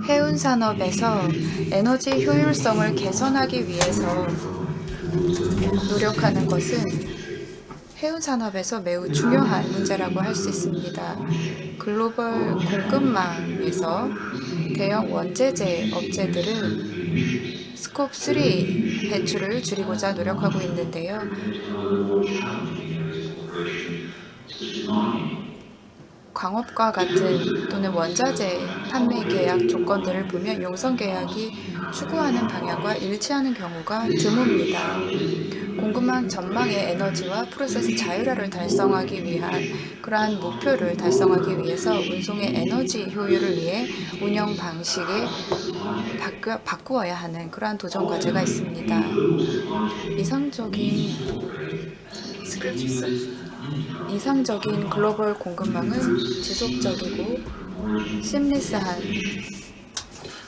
해운 산업에서 에너지 효율성을 개선하기 위해서 노력하는 것은 해운 산업에서 매우 중요한 문제라고 할 수 있습니다. 글로벌 공급망에서 대형 원자재 업체들은 스콥 3 배출을 줄이고자 노력하고 있는데요. 광업과 같은 또는 원자재 판매 계약 조건들을 보면 용선 계약이 추구하는 방향과 일치하는 경우가 드뭅니다. 공급망 전망의 에너지와 프로세스 자율화를 달성하기 위한 그러한 목표를 달성하기 위해서 운송의 에너지 효율을 위해 운영 방식에 바꾸어야 하는 그러한 도전 과제가 있습니다. 이상적인 글로벌 공급망은 지속적이고 심리스한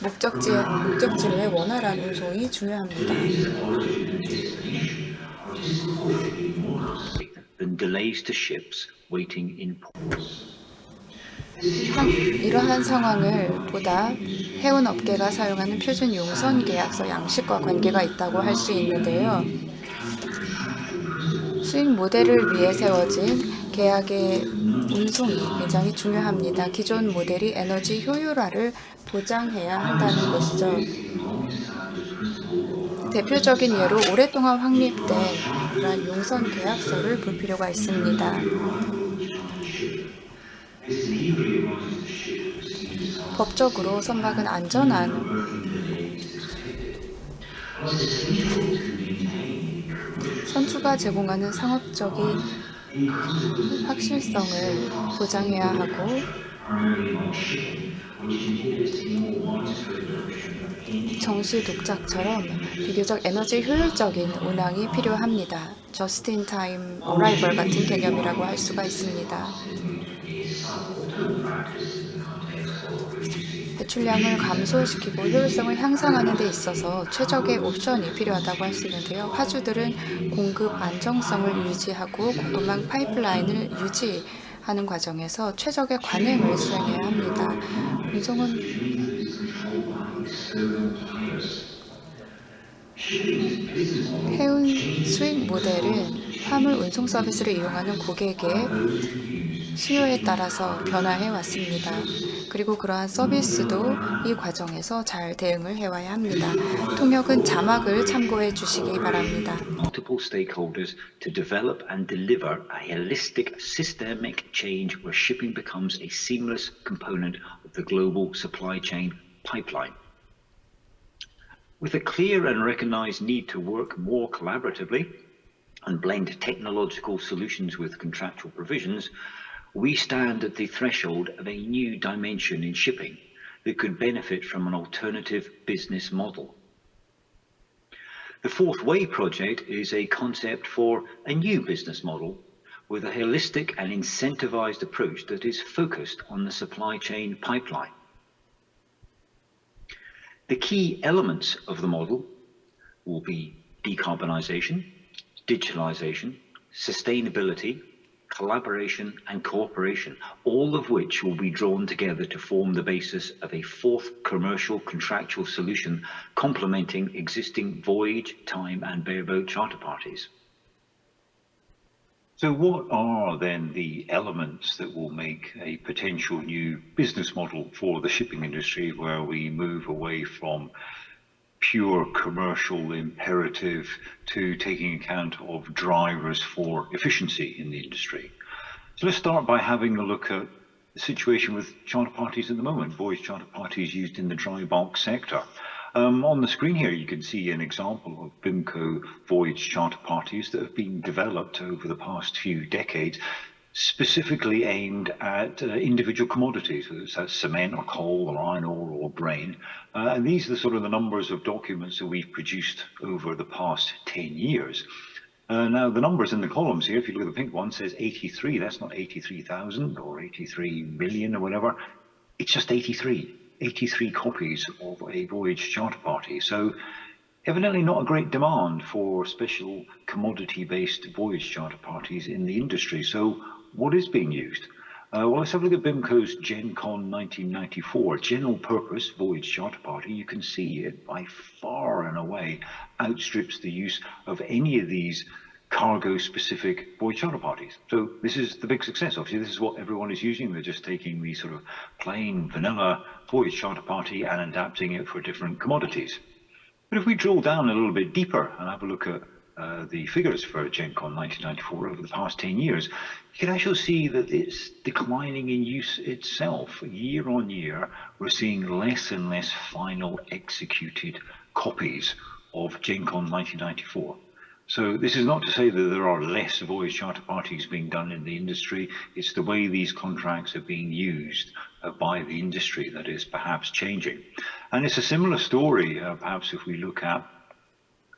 목적지로의 원활한 운송이 중요합니다. than delays to ships waiting in ports. 이러한 상황을 보다 해운 업계가 사용하는 표준 용선 계약서 양식과 관계가 있다고 할 수 있는데요. 수익 모델을 위해 세워진 계약의 운송이 굉장히 중요합니다. 기존 모델이 에너지 효율화를 보장해야 한다는 것이죠. 대표적인 예로 오랫동안 확립된 그런 용선 계약서를 볼 필요가 있습니다. 법적으로 선박은 안전한 선주가 제공하는 상업적인 확실성을 보장해야 하고 정시 독작처럼 비교적 에너지 효율적인 운항이 필요합니다. Just in time arrival 같은 개념이라고 할 수가 있습니다. 배출량을 감소시키고 효율성을 향상하는 데 있어서 최적의 옵션이 필요하다고 할 수 있는데요. 화주들은 공급 안정성을 유지하고 공급망 파이프라인을 유지하는 과정에서 최적의 관행을 수행해야 합니다. 운송은 해운 수익 모델은 화물 운송 서비스를 이용하는 고객의 수요에 따라서 변화해 왔습니다. 그리고 그러한 서비스도 이 과정에서 잘 대응을 해와야 합니다. 통역은 자막을 참고해 주시기 바랍니다. Multiple stakeholders to develop and deliver a holistic systemic change where shipping becomes a seamless component of the global supply chain pipeline. With a clear and recognized need to work more collaboratively and blend technological solutions with contractual provisions, we stand at the threshold of a new dimension in shipping that could benefit from an alternative business model. The Fourth Way project is a concept for a new business model with a holistic and incentivized approach that is focused on the supply chain pipeline. The key elements of the model will be decarbonisation, digitalisation, sustainability, collaboration and cooperation, all of which will be drawn together to form the basis of a fourth commercial contractual solution complementing existing voyage, time and bareboat charter parties. So what are then the elements that will make a potential new business model for the shipping industry where we move away from pure commercial imperative to taking account of drivers for efficiency in the industry? So let's start by having a look at the situation with charter parties at the moment, voyage charter parties used in the dry bulk sector. On the screen here, you can see an example of BIMCO voyage charter parties that have been developed over the past few decades, specifically aimed at individual commodities, whether it's cement or coal or iron ore or grain. And these are the sort of the numbers of documents that we've produced over the past 10 years. Now, the numbers in the columns here, if you look at the pink one, says 83. That's not 83,000 or 83 million or whatever. It's just 83 copies of a voyage charter party. So evidently not a great demand for special commodity-based voyage charter parties in the industry. So what is being used? Well, let's have a look at BIMCO's GenCon 1994, general purpose voyage charter party. You can see it by far and away outstrips the use of any of these cargo specific voyage charter parties. So this is the big success. Obviously, this is what everyone is using. They're just taking the sort of plain vanilla voyage charter party and adapting it for different commodities. But if we drill down a little bit deeper and have a look at the figures for GenCon 1994 over the past 10 years, you can actually see that it's declining in use itself. Year on year, we're seeing less and less final executed copies of GenCon 1994. So this is not to say that there are less voyage charter parties being done in the industry. It's the way these contracts are being used by the industry that is perhaps changing. And it's a similar story, perhaps if we look at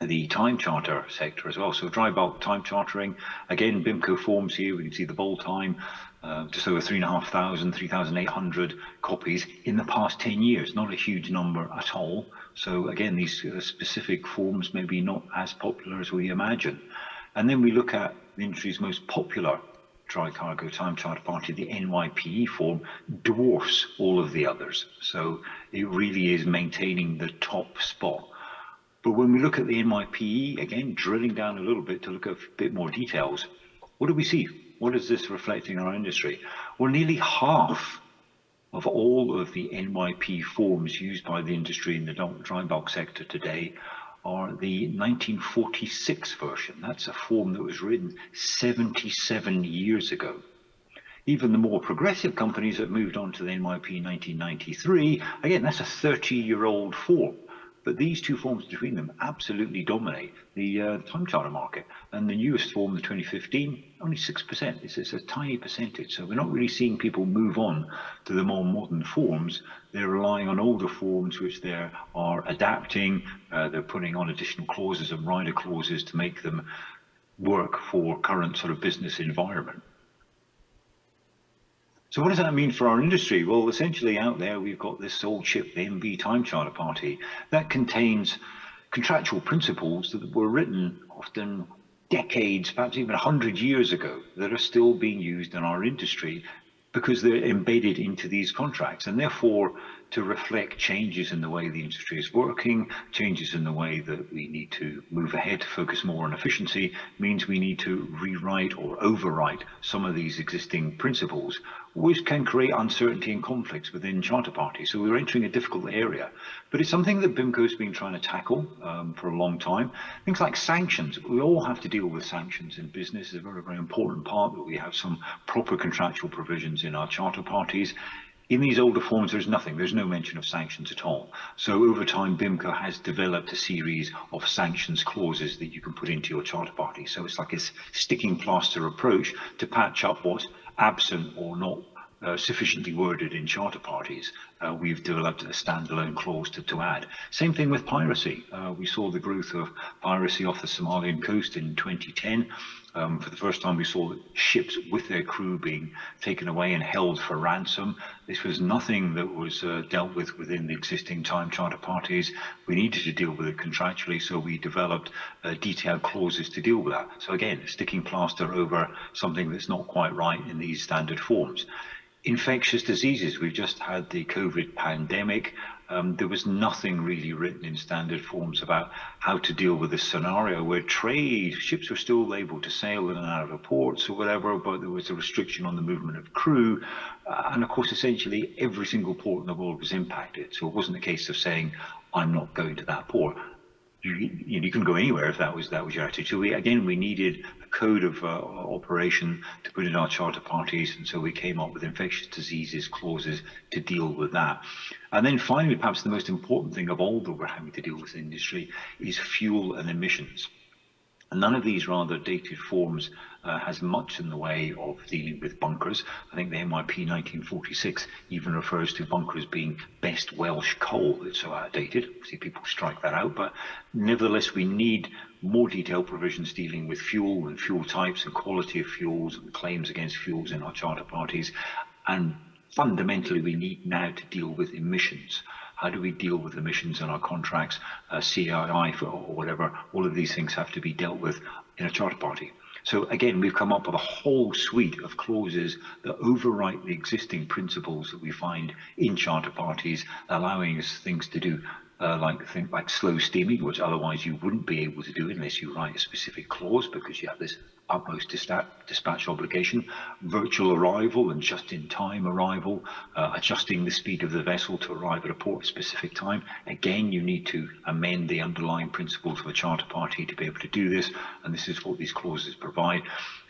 the time charter sector as well. So dry bulk time chartering, again, BIMCO forms here. We can see the Bold time, just over 3,500, 3,800 copies in the past 10 years. Not a huge number at all. So again, these specific forms may be not as popular as we imagine. And then we look at the industry's most popular dry cargo time charter party, the NYPE form, dwarfs all of the others. So it really is maintaining the top spot. But when we look at the NYPE, again, drilling down a little bit to look at a bit more details, what do we see? What is this reflecting in our industry? Well, nearly half of all of the NYPE forms used by the industry in the dry bulk sector today are the 1946 version. That's a form that was written 77 years ago. Even the more progressive companies that moved on to the NYPE 1993, again, that's a 30-year-old form. But these two forms between them absolutely dominate the time charter market. And the newest form, the 2015, only 6%. It's a tiny percentage. So we're not really seeing people move on to the more modern forms. They're relying on older forms, which they are adapting. They're putting on additional clauses and rider clauses to make them work for current sort of business environment. So what does that mean for our industry? Well, essentially out there, we've got this old ship, the MV Time Charter Party, that contains contractual principles that were written often decades, perhaps even 100 years ago, that are still being used in our industry because they're embedded into these contracts, and therefore to reflect changes in the way the industry is working, changes in the way that we need to move ahead to focus more on efficiency, means we need to rewrite or overwrite some of these existing principles, which can create uncertainty and conflicts within charter parties. So we're entering a difficult area, but it's something that BIMCO's been trying to tackle for a long time. Things like sanctions. We all have to deal with sanctions in business. It's a very, very important part that we have some proper contractual provisions in our charter parties. In these older forms, there's nothing. There's no mention of sanctions at all. So over time, BIMCO has developed a series of sanctions clauses that you can put into your charter party. So it's like a sticking plaster approach to patch up what's absent or not sufficiently worded in charter parties. We've developed a standalone clause to add. Same thing with piracy. We saw the growth of piracy off the Somalian coast in 2010. For the first time, we saw ships with their crew being taken away and held for ransom. This was nothing that was dealt with within the existing time charter parties. We needed to deal with it contractually, so we developed detailed clauses to deal with that. So again, sticking plaster over something that's not quite right in these standard forms. Infectious diseases, we've just had the COVID pandemic. There was nothing really written in standard forms about how to deal with this scenario where ships were still able to sail in and out of ports or whatever, but there was a restriction on the movement of crew. And of course, essentially every single port in the world was impacted. So it wasn't a case of saying, I'm not going to that port. You couldn't go anywhere if that was your attitude. So we needed a code of operation to put in our charter parties, and so we came up with infectious diseases clauses to deal with that. And then finally, perhaps the most important thing of all that we're having to deal with in the industry is fuel and emissions. And none of these rather dated forms has much in the way of dealing with bunkers. I think the NYPE 1946 even refers to bunkers being best Welsh coal. It's so outdated. See, people strike that out, but nevertheless, we need more detailed provisions dealing with fuel and fuel types and quality of fuels and claims against fuels in our charter parties. And fundamentally, we need now to deal with emissions. How do we deal with emissions in our contracts, CII or whatever? All of these things have to be dealt with in a charter party. So again, we've come up with a whole suite of clauses that overwrite the existing principles that we find in charter parties, allowing us things to do like slow steaming, which otherwise you wouldn't be able to do unless you write a specific clause because you have this utmost dispatch obligation, virtual arrival and just-in-time arrival, adjusting the speed of the vessel to arrive at a port at a specific time. Again, you need to amend the underlying principles of a charter party to be able to do this, and this is what these clauses provide.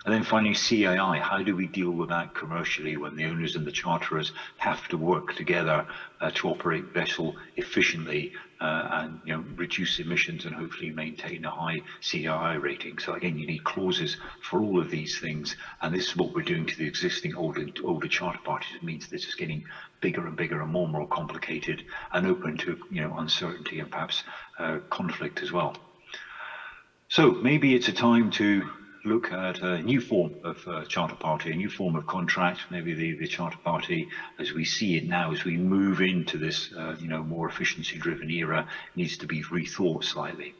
And then finally, CAI, how do we deal with that commercially when the owners and the charterers have to work together to operate vessel efficiently and reduce emissions and hopefully maintain a high CAI rating. So again, you need clauses for all of these things, and this is what we're doing to the existing older charter parties. It means this is getting bigger and bigger and more complicated and open to uncertainty and perhaps conflict as well. So maybe it's a time to look at a new form of charter party, a new form of contract. Maybe the charter party, as we see it now, as we move into this more efficiency-driven era, needs to be rethought slightly.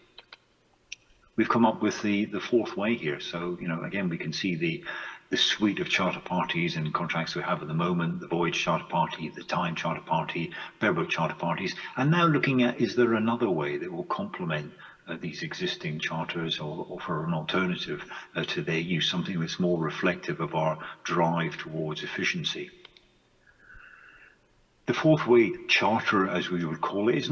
We've come up with the fourth way here. So again, we can see the suite of charter parties and contracts we have at the moment: the voyage charter party, the time charter party, bareboat charter parties, and now looking at, is there another way that will complement these existing charters or offer an alternative to their use, something that's more reflective of our drive towards efficiency. The fourth way charter, as we would call it, it's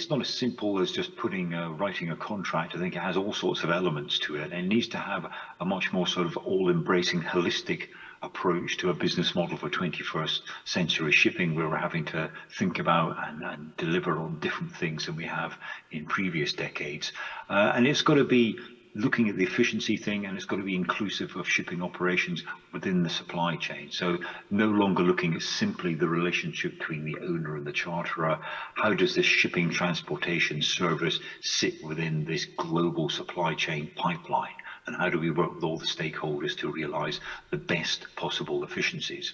not as simple as just writing a contract. I think it has all sorts of elements to it, and it needs to have a much more sort of all-embracing, holistic approach to a business model for 21st century shipping, where we're having to think about and deliver on different things than we have in previous decades. And it's got to be looking at the efficiency thing, and it's got to be inclusive of shipping operations within the supply chain. So no longer looking at simply the relationship between the owner and the charterer. How does this shipping transportation service sit within this global supply chain pipeline? And how do we work with all the stakeholders to realize the best possible efficiencies?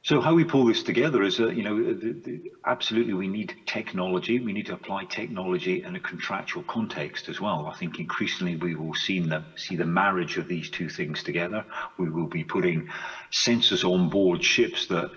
So how we pull this together is, absolutely we need technology. We need to apply technology in a contractual context as well. I think increasingly we will see the marriage of these two things together. We will be putting sensors on board ships that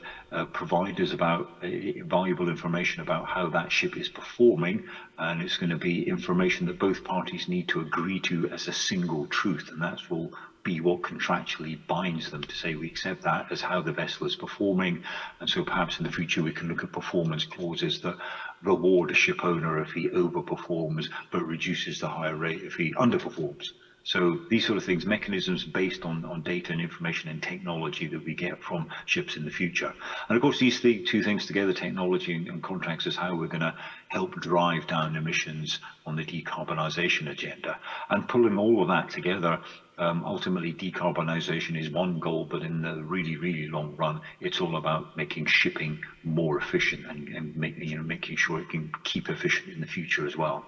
provide us valuable information about how that ship is performing, and it's going to be information that both parties need to agree to as a single truth, and that will be what contractually binds them to say we accept that as how the vessel is performing. And so perhaps in the future we can look at performance clauses that reward a ship owner if he overperforms but reduces the higher rate if he underperforms. So these sort of things, mechanisms based on data and information and technology that we get from ships in the future. And of course, these two things together, technology and contracts, is how we're going to help drive down emissions on the decarbonisation agenda. And pulling all of that together, ultimately decarbonisation is one goal, but in the really, really long run, it's all about making shipping more efficient and making sure it can keep efficient in the future as well.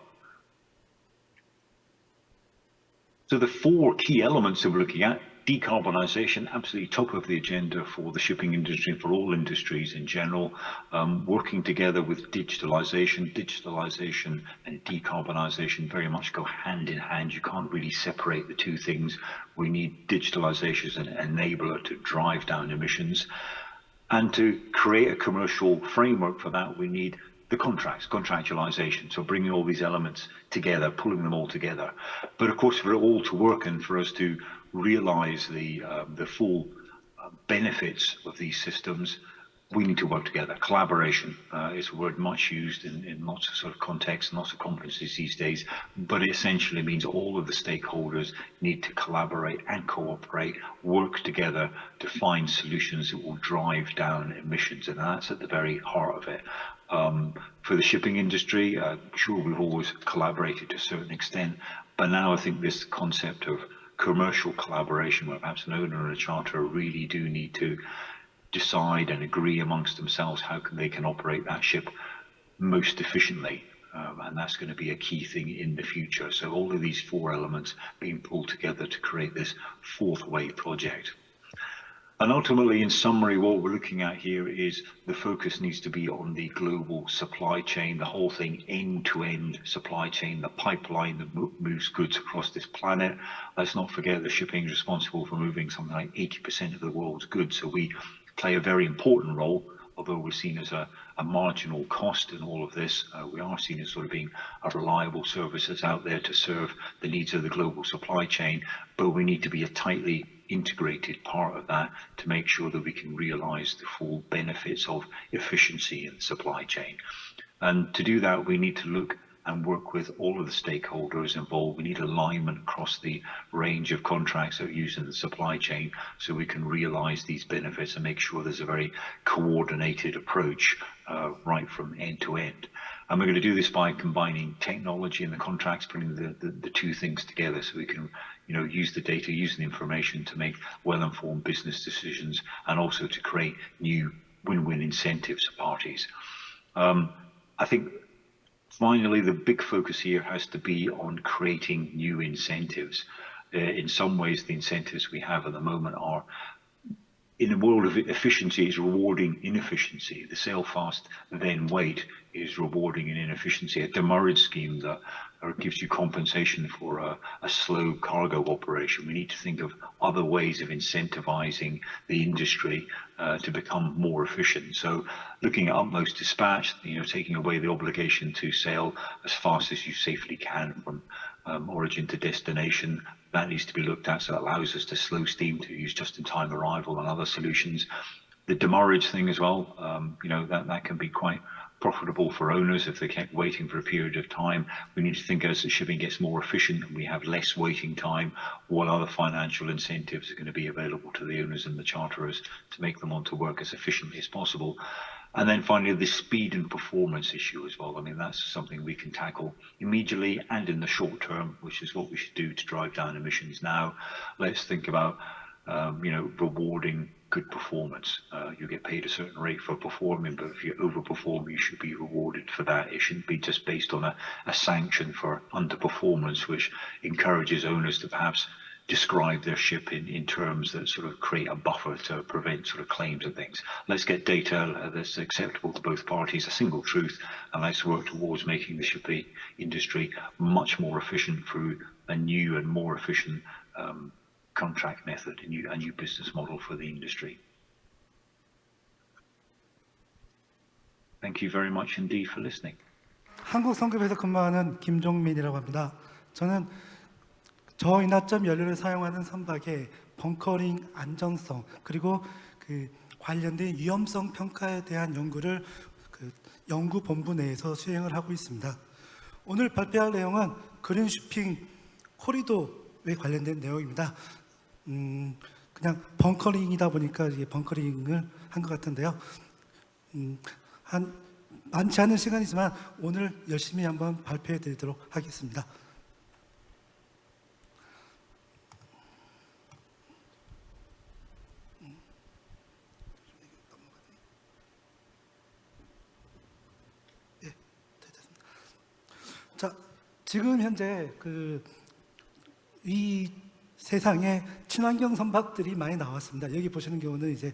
So the four key elements that we're looking at: decarbonisation, absolutely top of the agenda for the shipping industry and for all industries in general. Working together with digitalisation. Digitalisation and decarbonisation very much go hand in hand. You can't really separate the two things. We need digitalisation as an enabler to drive down emissions. And to create a commercial framework for that, we need the contractualization, so bringing all these elements together, pulling them all together. But of course, for it all to work and for us to realize the full benefits of these systems, we need to work together. Collaboration is a word much used in lots of sort of contexts and lots of conferences these days, but it essentially means all of the stakeholders need to collaborate and cooperate, work together to find solutions that will drive down emissions, and that's at the very heart of it. For the shipping industry, sure, we've always collaborated to a certain extent, but now I think this concept of commercial collaboration, where perhaps an owner and a charterer really do need to decide and agree amongst themselves how they can operate that ship most efficiently, and that's going to be a key thing in the future. So all of these four elements being pulled together to create this fourth way project. And ultimately, in summary, what we're looking at here is the focus needs to be on the global supply chain, the whole thing, end-to-end supply chain, the pipeline that moves goods across this planet. Let's not forget that shipping is responsible for moving something like 80% of the world's goods. So we play a very important role, although we're seen as a marginal cost in all of this. We are seen as sort of being a reliable service that's out there to serve the needs of the global supply chain, but we need to be a tightly integrated part of that to make sure that we can realize the full benefits of efficiency in the supply chain. And to do that, we need to look and work with all of the stakeholders involved. We need alignment across the range of contracts that are used in the supply chain so we can realize these benefits and make sure there's a very coordinated approach right from end to end. And we're going to do this by combining technology and the contracts, putting the two things together so we can use the data, use the information to make well-informed business decisions and also to create new win-win incentives for parties. I think finally, the big focus here has to be on creating new incentives. In some ways, the incentives we have at the moment are, in the world of efficiency, is rewarding inefficiency. The sail fast, then wait is rewarding an inefficiency. A demurrage scheme that gives you compensation for a slow cargo operation. We need to think of other ways of incentivizing the industry to become more efficient. So looking at utmost dispatch, taking away the obligation to sail as fast as you safely can from origin to destination, that needs to be looked at. So that allows us to slow steam, to use just-in-time arrival and other solutions. The demurrage thing as well, that can be quite profitable for owners if they kept waiting for a period of time. We need to think as the shipping gets more efficient and we have less waiting time, what other financial incentives are going to be available to the owners and the charterers to make them want to work as efficiently as possible. And then finally, the speed and performance issue as well. I mean, that's something we can tackle immediately and in the short term, which is what we should do to drive down emissions now. Let's think about, rewarding good performance. You get paid a certain rate for performing, but if you overperform, you should be rewarded for that. It shouldn't be just based on a sanction for underperformance, which encourages owners to perhaps describe their ship in terms that sort of create a buffer to prevent sort of claims and things. Let's get data that's acceptable to both parties, a single truth, and let's work towards making the shipping industry much more efficient through a new and more efficient contract method, a new business model for the industry. Thank you very much indeed for listening. 한국 성급에서 근무하는 김종민이라고 합니다. 저는 저인화점 연료를 사용하는 선박의 벙커링 안전성 그리고 그 관련된 위험성 평가에 대한 연구를 연구본부 내에서 수행을 하고 있습니다. 오늘 발표할 내용은 그린 shipping 코리도에 관련된 내용입니다. 그냥 벙커링이다 보니까 이게 벙커링을 한 것 같은데요. 많지 않은 시간이지만 오늘 열심히 한번 발표해 드리도록 하겠습니다. 자, 지금 현재 이 세상에 친환경 선박들이 많이 나왔습니다. 여기 보시는 경우는 이제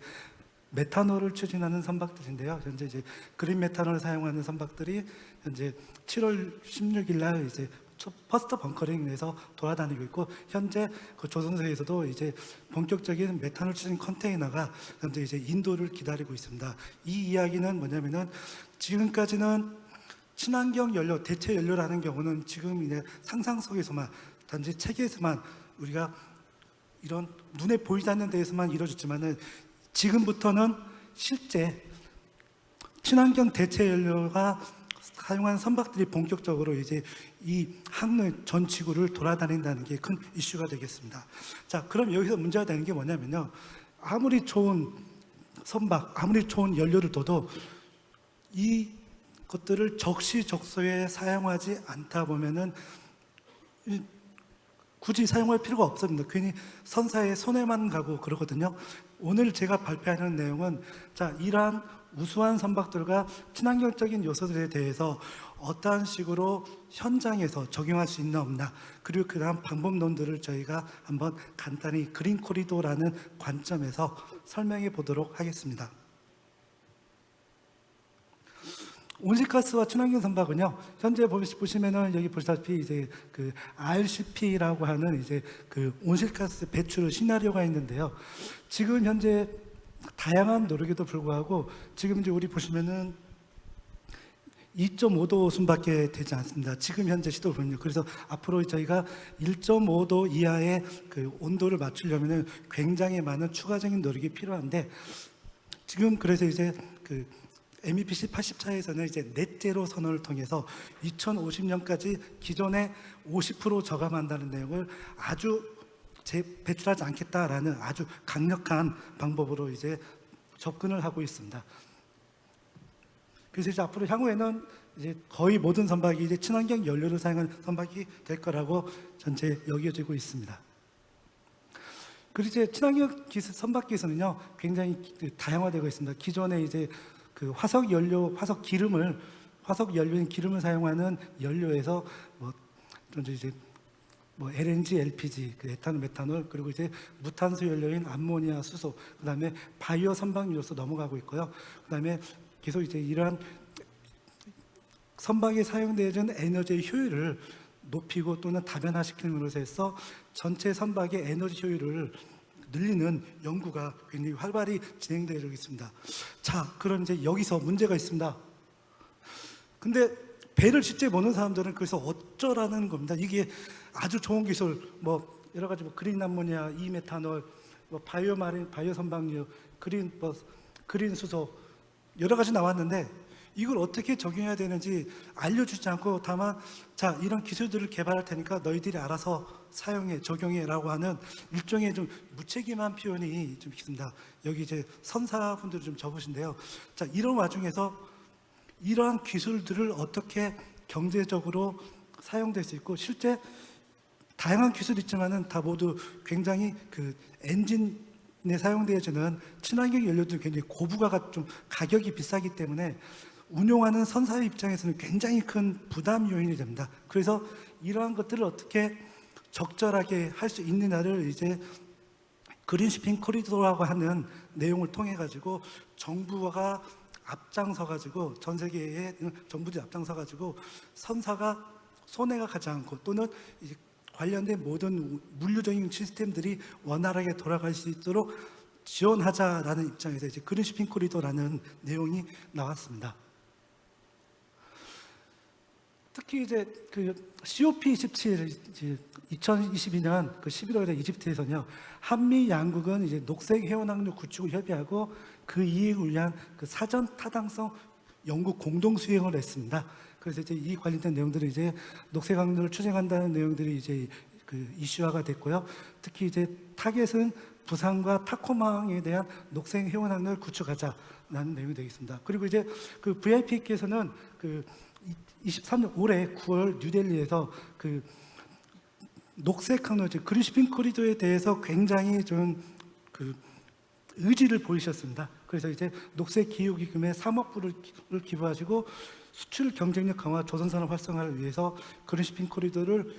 메탄올을 추진하는 선박들인데요. 현재 이제 그린 메탄올을 사용하는 선박들이 현재 7월 16일 날 이제 퍼스트 벙커링에서 돌아다니고 있고, 현재 그 조선소에서도 이제 본격적인 메탄올 추진 컨테이너가 현재 이제 인도를 기다리고 있습니다. 이 이야기는 뭐냐면은 지금까지는 친환경 연료, 대체 연료라는 경우는 지금 이제 상상 속에서만, 단지 책에서만 우리가 이런 눈에 보이지 않는 데에서만 이루어졌지만은 지금부터는 실제 친환경 대체 연료가 사용한 선박들이 본격적으로 이제 이 항로 전 지구를 돌아다닌다는 게 큰 이슈가 되겠습니다. 자, 그럼 여기서 문제가 되는 게 뭐냐면요. 아무리 좋은 선박, 아무리 좋은 연료를 둬도 이 것들을 적시적소에 사용하지 않다 보면은 굳이 사용할 필요가 없습니다. 괜히 선사의 손해만 가고 그러거든요. 오늘 제가 발표하는 내용은 이러한 우수한 선박들과 친환경적인 요소들에 대해서 어떠한 식으로 현장에서 적용할 수 있나 없나, 그리고 그다음 방법론들을 저희가 한번 간단히 그린 코리도라는 관점에서 설명해 보도록 하겠습니다. 온실가스와 친환경 선박은요, 현재 보시면은 여기 보시다시피 이제 그 RCP라고 하는 이제 그 온실가스 배출 시나리오가 있는데요. 지금 현재 다양한 노력에도 불구하고 지금 이제 우리 보시면은 2.5도 순밖에 되지 않습니다. 지금 현재 시도 보면요. 그래서 앞으로 저희가 1.5도 이하의 그 온도를 맞추려면은 굉장히 많은 추가적인 노력이 필요한데, 지금 그래서 이제 그 MEPC 80차에서는 이제 넷제로 선언을 통해서 2050년까지 기존의 50% 저감한다는 내용을 아주 배출하지 않겠다라는 아주 강력한 방법으로 이제 접근을 하고 있습니다. 그래서 이제 앞으로 향후에는 이제 거의 모든 선박이 이제 친환경 연료를 사용하는 선박이 될 거라고 전체 여겨지고 있습니다. 그리고 이제 친환경 선박 기술은요, 굉장히 다양화되고 있습니다. 기존에 이제 그 화석 연료인 기름을 사용하는 연료에서 LNG, LPG, 그 에탄올, 메탄올, 그리고 이제 무탄소 연료인 암모니아, 수소, 그다음에 바이오 선박유로서 넘어가고 있고요. 그다음에 계속 이제 이러한 선박에 사용되는 에너지의 효율을 높이고 또는 다변화시킴으로써 해서 전체 선박의 에너지 효율을 늘리는 연구가 굉장히 활발히 진행되고 있습니다. 자, 그럼 이제 여기서 문제가 있습니다. 근데 배를 직접 보는 사람들은 그래서 어쩌라는 겁니다. 이게 아주 좋은 기술, 뭐 여러 가지 그린 암모니아, 이메탄올, 바이오 선박유, 그린 수소 여러 가지 나왔는데 이걸 어떻게 적용해야 되는지 알려주지 않고 다만 자, 이런 기술들을 개발할 테니까 너희들이 알아서 사용해, 적용해라고 하는 일종의 좀 무책임한 표현이 좀 있습니다. 여기 이제 선사분들을 좀 적으신데요. 자, 이런 와중에서 이러한 기술들을 어떻게 경제적으로 사용될 수 있고, 실제 다양한 기술이 있지만은 다 모두 굉장히 그 엔진에 사용되어지는 친환경 연료들 굉장히 고부가가 좀 가격이 비싸기 때문에 운용하는 선사의 입장에서는 굉장히 큰 부담 요인이 됩니다. 그래서 이러한 것들을 어떻게 적절하게 할 수 있느냐를 이제 그린시핑 코리도라고 하는 내용을 통해 가지고 정부가 앞장서 가지고 전 세계의 정부들이 앞장서 가지고 선사가 손해가 가지 않고 또는 이제 관련된 모든 물류적인 시스템들이 원활하게 돌아갈 수 있도록 지원하자라는 입장에서 이제 그린시핑 코리도라는 내용이 나왔습니다. 특히 이제 그 COP27 2022년 그 11월에 이집트에서는요, 한미 양국은 이제 녹색 해운항로 구축을 협의하고 그 이익을 위한 그 사전 타당성 연구 공동 수행을 했습니다. 그래서 이제 이 관련된 내용들이 이제 녹색 항로를 추진한다는 내용들이 이제 그 이슈화가 됐고요. 특히 이제 타겟은 부산과 타코망에 대한 녹색 해운항로를 구축하자라는 내용이 되겠습니다. 그리고 이제 그 VIP께서는 그 23년 올해 9월 뉴델리에서 그 녹색 항로, 그린시핑 코리도에 대해서 굉장히 좀 그 의지를 보이셨습니다. 그래서 이제 녹색 기후 기금에 3억 불을 기부하시고 수출 경쟁력 강화, 조선산업 활성화를 위해서 그린시핑 코리도를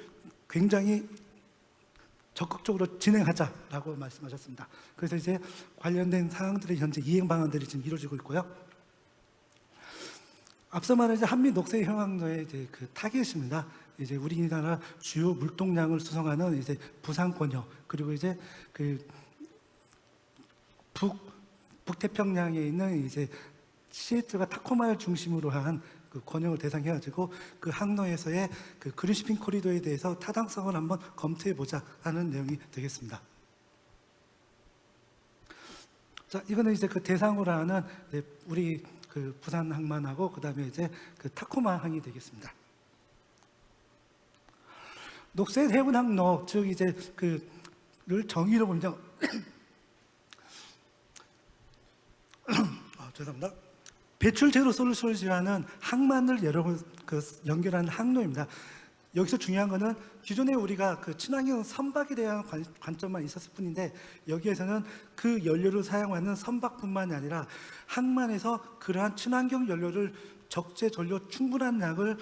굉장히 적극적으로 진행하자라고 말씀하셨습니다. 그래서 이제 관련된 사항들이 현재 이행 방안들이 지금 이루어지고 있고요. 앞서 말한 이제 한미 녹색 해운항로의 이제 그 타겟입니다. 이제 우리나라 주요 물동량을 수송하는 이제 부산권역, 그리고 이제 그 북태평양에 있는 이제 시애틀과 타코마를 중심으로 한 그 권역을 대상해가지고 그 항로에서의 그 그린시핑 코리도에 대해서 타당성을 한번 검토해보자 하는 내용이 되겠습니다. 자, 이거는 이제 그 대상으로 하는 우리 그 부산 항만하고 그 다음에 이제 그 타코마 항이 되겠습니다. 녹색 해운 항로, 즉 이제 그를 정의로 보면 죄송합니다. 배출 제로 솔루션을 지원하는 항만을 여러분 그 연결하는 항로입니다. 여기서 중요한 거는 기존에 우리가 그 친환경 선박에 대한 관점만 있었을 뿐인데, 여기에서는 그 연료를 사용하는 선박뿐만이 아니라 항만에서 그러한 친환경 연료를 적재 전력 충분한 양을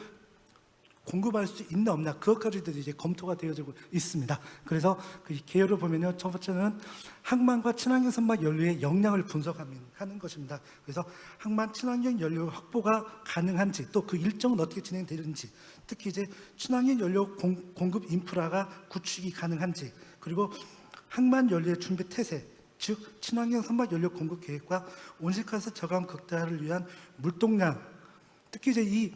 공급할 수 있나 없나 그것까지도 이제 검토가 되어지고 있습니다. 그래서 그 개요를 보면요, 첫 번째는 항만과 친환경 선박 연료의 역량을 분석하는 것입니다. 그래서 항만 친환경 연료 확보가 가능한지, 또 그 일정은 어떻게 진행되는지, 특히 이제 친환경 연료 공급 인프라가 구축이 가능한지, 그리고 항만 연료의 준비 태세, 즉 친환경 선박 연료 공급 계획과 온실가스 저감 극대화를 위한 물동량, 특히 이제 이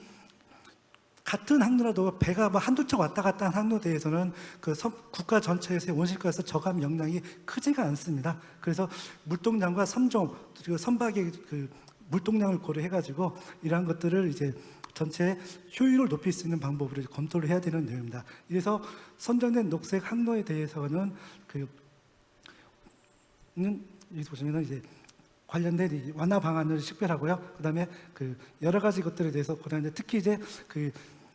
같은 항로라도 배가 뭐 한두 척 왔다 갔다 한 항로에 대해서는 그 국가 전체에서의 온실가스 저감 역량이 크지가 않습니다. 그래서 물동량과 선종 그리고 선박의 그 물동량을 고려해가지고 이러한 것들을 이제 전체 효율을 높일 수 있는 방법으로 검토를 해야 되는 내용입니다. 그래서 선정된 녹색 항로에 대해서는 여기 보시면은 이제 관련된 이 완화 방안을 식별하고요. 그다음에 그 여러 가지 것들에 대해서 고려하는데, 특히 이제 그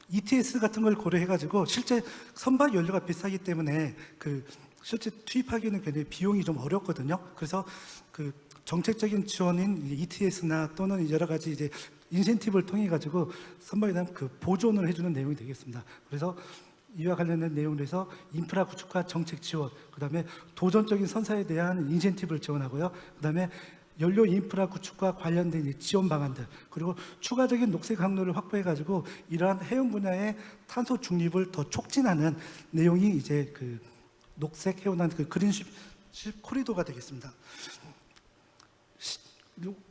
ETS 같은 걸 고려해가지고 실제 선박 연료가 비싸기 때문에 그 실제 투입하기에는 굉장히 비용이 좀 어렵거든요. 그래서 그 정책적인 지원인 ETS나 또는 여러 가지 이제 인센티브를 통해 가지고 선박에 대한 그 보존을 해주는 내용이 되겠습니다. 그래서 이와 관련된 내용에서 인프라 구축과 정책 지원, 그다음에 도전적인 선사에 대한 인센티브를 지원하고요. 그다음에 연료 인프라 구축과 관련된 지원 방안들, 그리고 추가적인 녹색 항로를 확보해 가지고 이러한 해운 분야의 탄소 중립을 더 촉진하는 내용이 이제 그 녹색 해운한 그 그린십 코리도가 되겠습니다.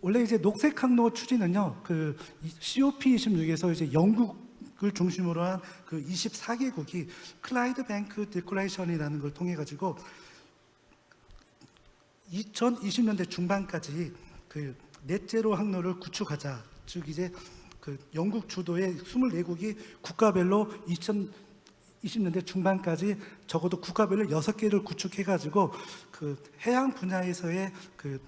원래 이제 녹색 항로 추진은요, 그 COP26에서 이제 영국을 중심으로 한 그 24개국이 클라이드 뱅크 디클레이션이라는 걸 통해 가지고 2020년대 중반까지 그 넷제로 항로를 구축하자. 즉 이제 그 영국 주도의 24국이 국가별로 2020년대 중반까지 적어도 국가별로 6개를 구축해 가지고 그 해양 분야에서의 그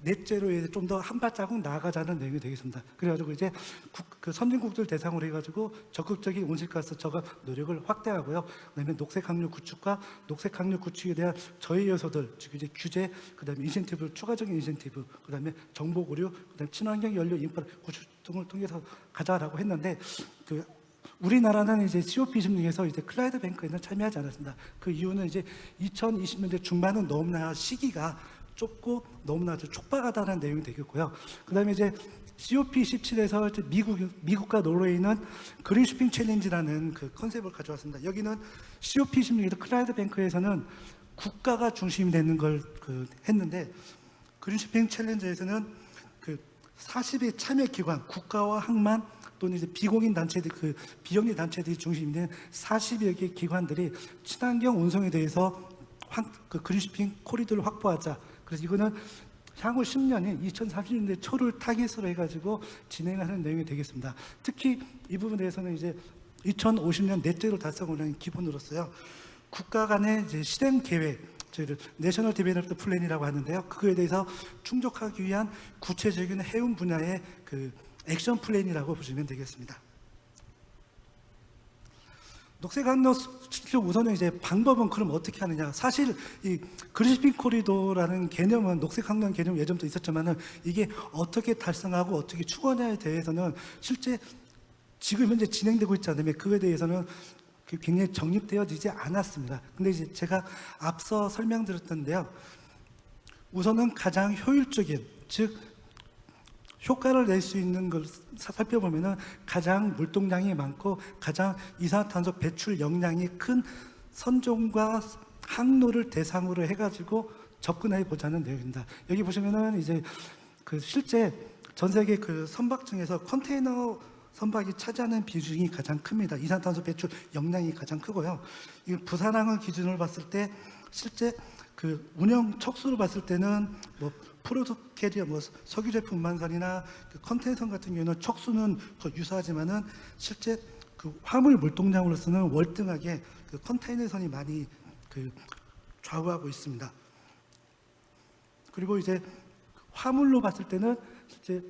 넷제로에 좀 더 한 발자국 나아가자는 내용이 되겠습니다. 그래가지고 이제 그 선진국들 대상으로 해가지고 적극적인 온실가스 저감 노력을 확대하고요. 그다음에 녹색 항로 구축과 녹색 항로 구축에 대한 저해 요소들, 즉 이제 규제, 그다음에 인센티브, 추가적인 인센티브, 그다음에 정보 고려, 그다음에 친환경 연료 인프라 구축 등을 통해서 가자라고 했는데, 그 우리나라는 이제 COP26에서 이제 클라이드 뱅크에는 참여하지 않았습니다. 그 이유는 이제 2020년대 중반은 너무나 시기가 좁고 너무나 촉박하다는 내용이 되겠고요. 그다음에 이제 COP17에서 미국과 노르웨이는 그린 쇼핑 챌린지라는 그 컨셉을 가져왔습니다. 여기는 COP16에서 클라이드 뱅크에서는 국가가 중심이 되는 걸 했는데, 그린 쇼핑 챌린지에서는 그 40의 참여 기관, 국가와 항만 또는 이제 비공인 단체들, 그 비영리 단체들이 중심이 된 40여 개 기관들이 친환경 운송에 대해서 그 그린 쇼핑 코리도를 확보하자. 그래서 이거는 향후 10년인 2030년대 초를 타깃으로 해가지고 진행하는 내용이 되겠습니다. 특히 이 부분에 대해서는 이제 2050년 넷제로 달성을 하는 기본으로서요, 국가 간의 이제 실행 계획, 저희를 내셔널 디벨롭먼트 플랜이라고 하는데요, 그거에 대해서 충족하기 위한 구체적인 해운 분야의 그 액션 플랜이라고 보시면 되겠습니다. 녹색 항로 우선은 이제 방법은 그럼 어떻게 하느냐. 사실 이 그린쇼핑 코리도라는 개념은, 녹색 항로라는 개념은 예전부터 있었지만은 이게 어떻게 달성하고 어떻게 추구하냐에 대해서는 실제 지금 현재 진행되고 있지 않으면 그거에 대해서는 굉장히 정립되어지지 않았습니다. 근데 이제 제가 앞서 설명드렸던데요, 우선은 가장 효율적인, 즉 효과를 낼 수 있는 걸 살펴보면은 가장 물동량이 많고 가장 이산화탄소 배출 역량이 큰 선종과 항로를 대상으로 해가지고 접근해 보자는 내용입니다. 여기 보시면은 이제 그 실제 전 세계 그 선박 중에서 컨테이너 선박이 차지하는 비중이 가장 큽니다. 이산화탄소 배출 역량이 가장 크고요. 이 부산항을 기준으로 봤을 때 실제 그 운영 척수를 봤을 때는 뭐 프로덕트 캐리어, 뭐 석유 제품 운반선이나 그 컨테이너선 같은 경우는 척수는 더 유사하지만은 실제 그 화물 물동량으로서는 월등하게 그 컨테이너선이 많이 그 좌우하고 있습니다. 그리고 이제 화물로 봤을 때는 실제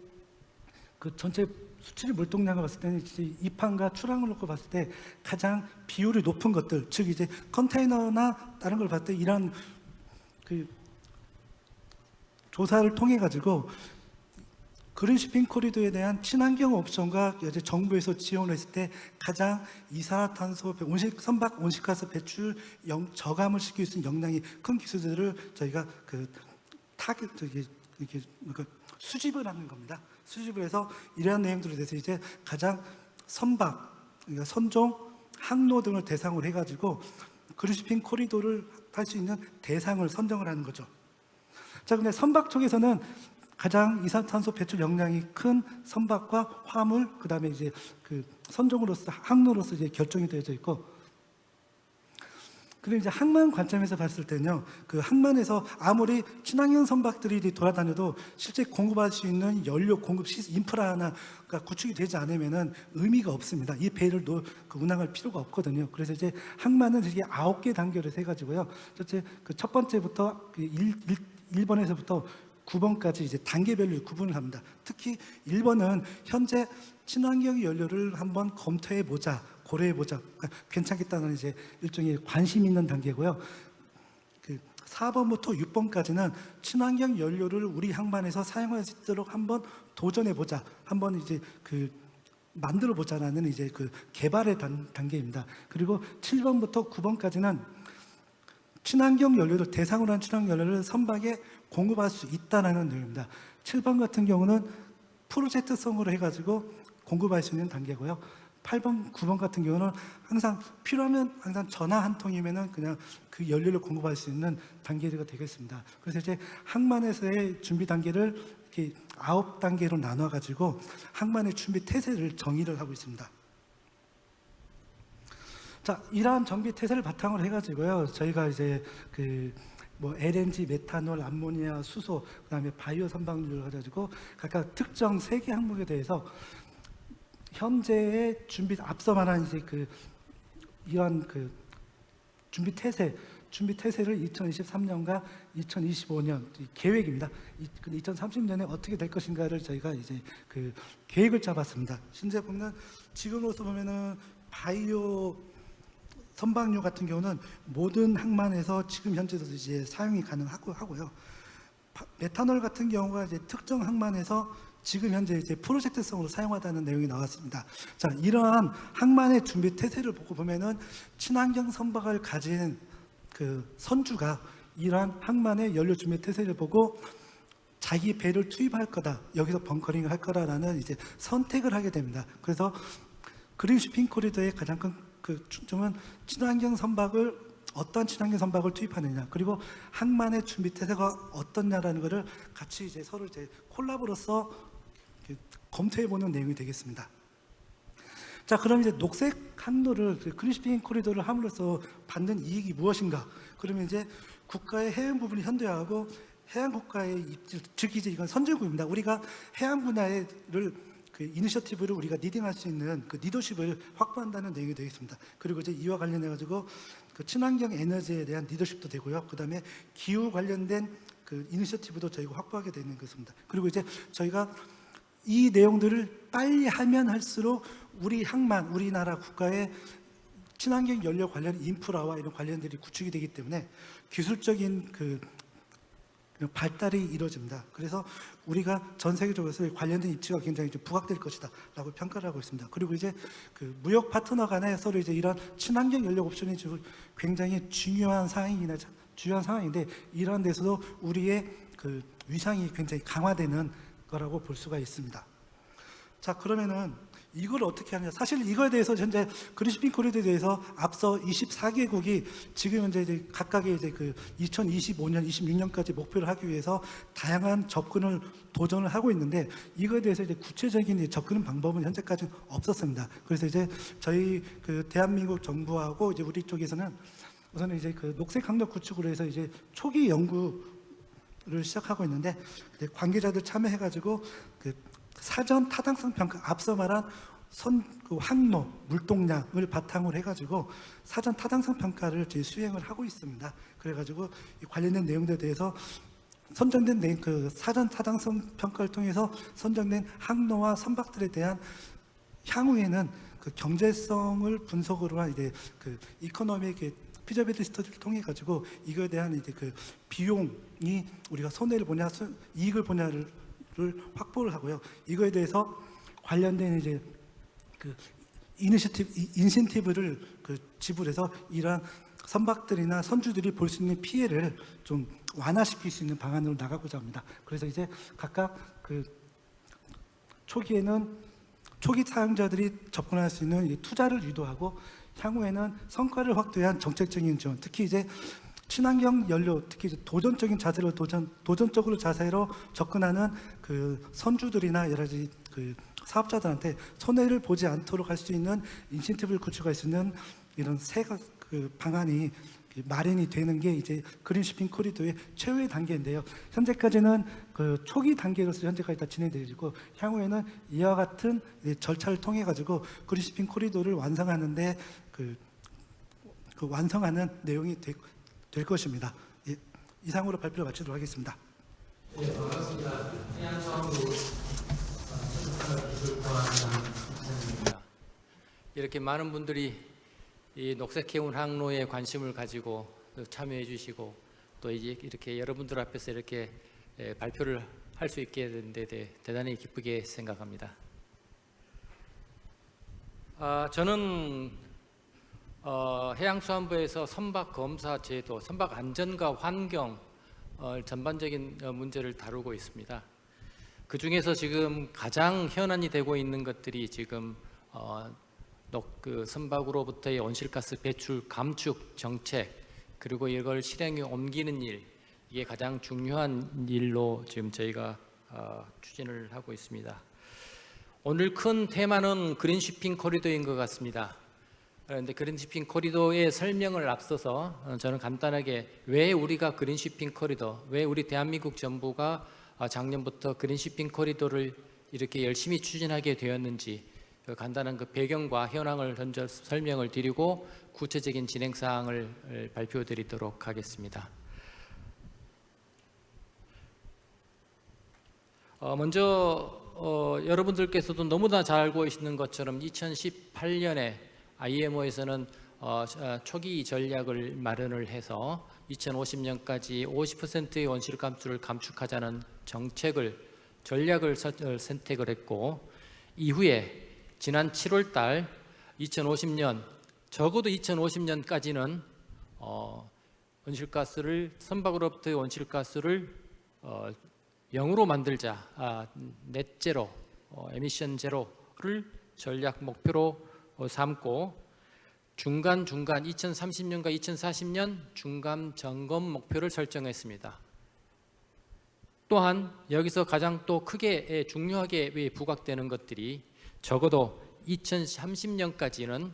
그 전체 수출 물동량을 봤을 때는 이제 입항과 출항을 놓고 봤을 때 가장 비율이 높은 것들, 즉 이제 컨테이너나 다른 걸 봤을 때 이런 그 조사를 통해 가지고 그린시핑 코리도에 대한 친환경 옵션과 이제 정부에서 지원을 했을 때 가장 이산화탄소 선박 온실가스 배출 저감을 시킬 수 있는 역량이 큰 기술들을 저희가 이렇게 수집을 하는 겁니다. 수집을 해서 이러한 내용들에 대해서 이제 가장 그러니까 선종, 항로 등을 대상으로 해가지고 그린시핑 코리도를 할 수 있는 대상을 선정을 하는 거죠. 자, 근데 선박 쪽에서는 가장 이산탄소 배출 역량이 큰 선박과 화물, 그 다음에 이제 그 선종으로서 항로로서 이제 결정이 되어져 있고, 그리고 이제 항만 관점에서 봤을 때는요, 그 항만에서 아무리 친환경 선박들이 돌아다녀도 실제 공급할 수 있는 연료 공급 인프라 하나가 구축이 되지 않으면은 의미가 없습니다. 이 배를 운항할 필요가 없거든요. 그래서 이제 항만은 이게 9개 단계로 해가지고요. 첫 번째부터 1번에서부터 9번까지 이제 단계별로 구분을 합니다. 특히 1번은 현재 친환경 연료를 한번 검토해 보자, 고려해 보자, 그러니까 괜찮겠다는 이제 일종의 관심 있는 단계고요. 4번부터 6번까지는 친환경 연료를 우리 항만에서 사용할 수 있도록 한번 도전해 보자, 한번 이제 만들어 보자라는 이제 개발의 단계입니다. 그리고 7번부터 9번까지는 친환경 연료를 대상으로 한 친환경 연료를 선박에 공급할 수 있다는 내용입니다. 7번 같은 경우는 프로젝트성으로 해가지고 공급할 수 있는 단계고요. 8번, 9번 같은 경우는 항상 필요하면 항상 전화 한 통이면은 그냥 그 연료를 공급할 수 있는 단계가 되겠습니다. 그래서 이제 항만에서의 준비 단계를 이렇게 9단계로 나눠가지고 항만의 준비 태세를 정의를 하고 있습니다. 자, 이러한 정비 태세를 바탕으로 해가지고요, 저희가 이제 LNG, 메탄올, 암모니아, 수소, 그다음에 바이오 선박류를 가지고 각각 특정 3개 항목에 대해서 현재의 앞서 말한 이제 이러한 준비 태세를 2023년과 2025년 계획입니다. 2030년에 어떻게 될 것인가를 저희가 이제 계획을 잡았습니다. 현재 보면 지금으로서 보면은 바이오 선박류 같은 경우는 모든 항만에서 지금 현재도 이제 사용이 가능하고요. 메탄올 같은 경우가 이제 특정 항만에서 지금 현재 이제 프로젝트성으로 사용하다는 내용이 나왔습니다. 자, 이러한 항만의 준비 태세를 보면은 친환경 선박을 가진 선주가 이러한 항만의 연료 준비 태세를 보고 자기 배를 투입할 거다, 여기서 벙커링을 할 거다라는 이제 선택을 하게 됩니다. 그래서 그린시핑 코리도의 가장 큰 중점은 어떤 친환경 선박을 투입하느냐, 그리고 항만의 준비 태세가 어떻냐라는 것을 같이 이제 서로 이제 콜라보로서 검토해보는 내용이 되겠습니다. 자, 그럼 이제 녹색 항로를 그린시핑 코리도를 함으로써 받는 이익이 무엇인가? 그러면 이제 국가의 해양 부분을 현대화하고 해양 국가의 입질, 즉 이제 이건 선진국입니다. 우리가 해양 분야를 이니셔티브를 우리가 리딩할 수 있는 리더십을 확보한다는 내용이 되겠습니다. 그리고 이제 이와 관련해 가지고 친환경 에너지에 대한 리더십도 되고요. 그다음에 기후 관련된 이니셔티브도 저희가 확보하게 되는 것입니다. 그리고 이제 저희가 이 내용들을 빨리 하면 할수록 우리나라 국가의 친환경 연료 관련 인프라와 이런 관련들이 구축이 되기 때문에 기술적인 발달이 이루어집니다. 그래서 우리가 전 세계적으로 관련된 입지가 굉장히 좀 부각될 것이다라고 평가를 하고 있습니다. 그리고 이제 무역 파트너 간에 서로 이제 이런 친환경 연료 옵션이 굉장히 중요한 상황인데 이러한 데서도 우리의 위상이 굉장히 강화되는 거라고 볼 수가 있습니다. 자, 그러면은 이걸 어떻게 하느냐? 사실 이거에 대해서 현재 그린시핑 코리도에 대해서 앞서 24개국이 지금 현재 이제 각각의 이제 2025년, 26년까지 목표를 하기 위해서 다양한 도전을 하고 있는데 이거에 대해서 이제 구체적인 접근 방법은 현재까지 없었습니다. 그래서 이제 저희 대한민국 정부하고 이제 우리 쪽에서는 우선 이제 녹색 항로 구축으로 해서 이제 초기 연구를 시작하고 있는데 관계자들 참여해가지고 사전 타당성 평가, 앞서 말한 항로, 물동량을 바탕으로 해가지고 사전 타당성 평가를 저희 수행을 하고 있습니다. 그래가지고 관련된 내용들에 대해서 선정된 사전 타당성 평가를 통해서 선정된 항로와 선박들에 대한 향후에는 경제성을 분석으로 한 이제 이코노믹 피저빌리티 스터디를 통해 가지고 이거에 대한 이제 비용이 우리가 손해를 보냐 이익을 보냐를 확보를 하고요. 이거에 대해서 관련된 이제 그 인센티브를 지불해서 이러한 선박들이나 선주들이 볼 수 있는 피해를 좀 완화시킬 수 있는 방안으로 나가고자 합니다. 그래서 이제 각각 초기에는 초기 사용자들이 접근할 수 있는 이 투자를 유도하고 향후에는 성과를 확대한 정책적인 지원, 특히 이제 친환경 연료, 특히 이제 도전적인 자세로 도전적으로 자세로 접근하는 그 선주들이나 여러 가지 그 사업자들한테 손해를 보지 않도록 할 수 있는 인센티브를 구축할 수 있는 이런 그 방안이 마련이 되는 게 이제 그린시핑 코리도의 최후의 단계인데요. 현재까지는 그 초기 단계로서 현재까지 다 진행되고 향후에는 이와 같은 절차를 통해 가지고 그린시핑 코리도를 완성하는데 그 완성하는 내용이 될 것입니다. 예, 이상으로 발표를 마치도록 하겠습니다. 네, 반갑습니다. 해양사업부 기술과학입니다. 이렇게 많은 분들이 이 녹색해운 항로에 관심을 가지고 참여해 주시고 또 이제 이렇게 여러분들 앞에서 이렇게 발표를 할 수 있게 된 데 대단히 기쁘게 생각합니다. 저는 해양수산부에서 선박 검사 제도, 선박 안전과 환경 전반적인 문제를 다루고 있습니다. 그 중에서 지금 가장 현안이 되고 있는 것들이 지금 그 선박으로부터의 온실가스 배출 감축 정책, 그리고 이걸 실행에 옮기는 일, 이게 가장 중요한 일로 지금 저희가 추진을 하고 있습니다. 오늘 큰 테마는 그린시핑 코리도인 것 같습니다. 그런데 그린시핑 코리도의 설명을 앞서서 저는 간단하게 왜 우리가 그린시핑 코리도, 왜 우리 대한민국 정부가 작년부터 그린시핑 코리도를 이렇게 열심히 추진하게 되었는지 간단한 그 배경과 현황을 먼저 설명을 드리고 구체적인 진행 사항을 발표드리도록 하겠습니다. 먼저 여러분들께서도 너무나 잘 알고 계시는 것처럼 2018년에 IMO에서는 초기 전략을 마련을 해서 2050년까지 50%의 온실 감축을 감축하자는 전략을 선택을 했고, 이후에 지난 7월 달 2050년, 적어도 2050년까지는 온실가스를, 선박으로부터의 온실가스를 0으로 만들자, 넷제로, 에미션 제로를 전략 목표로 삼고, 중간 2030년과 2040년 중간 점검 목표를 설정했습니다. 또한 여기서 가장 또 크게 중요하게 부각되는 것들이 적어도 2030년까지는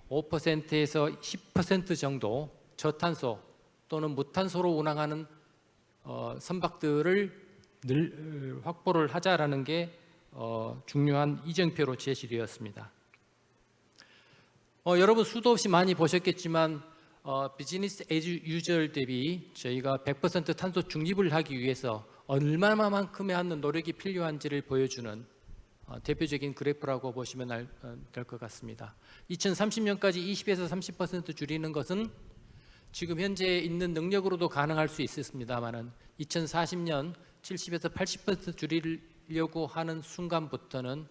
5%에서 10% 정도 저탄소 또는 무탄소로 운항하는 선박들을 확보를 하자라는 게 중요한 이정표로 제시되었습니다. 여러분 수도 없이 많이 보셨겠지만 비즈니스 에즈 유저얼 대비 저희가 100% 탄소 중립을 하기 위해서 얼마만큼의 하는 노력이 필요한지를 보여주는 대표적인 그래프라고 보시면 될 것 같습니다. 2030년까지 20에서 30% 줄이는 것은 지금 현재 있는 능력으로도 가능할 수 있습니다만은 2040년 70에서 80% 줄이려고 하는 순간부터는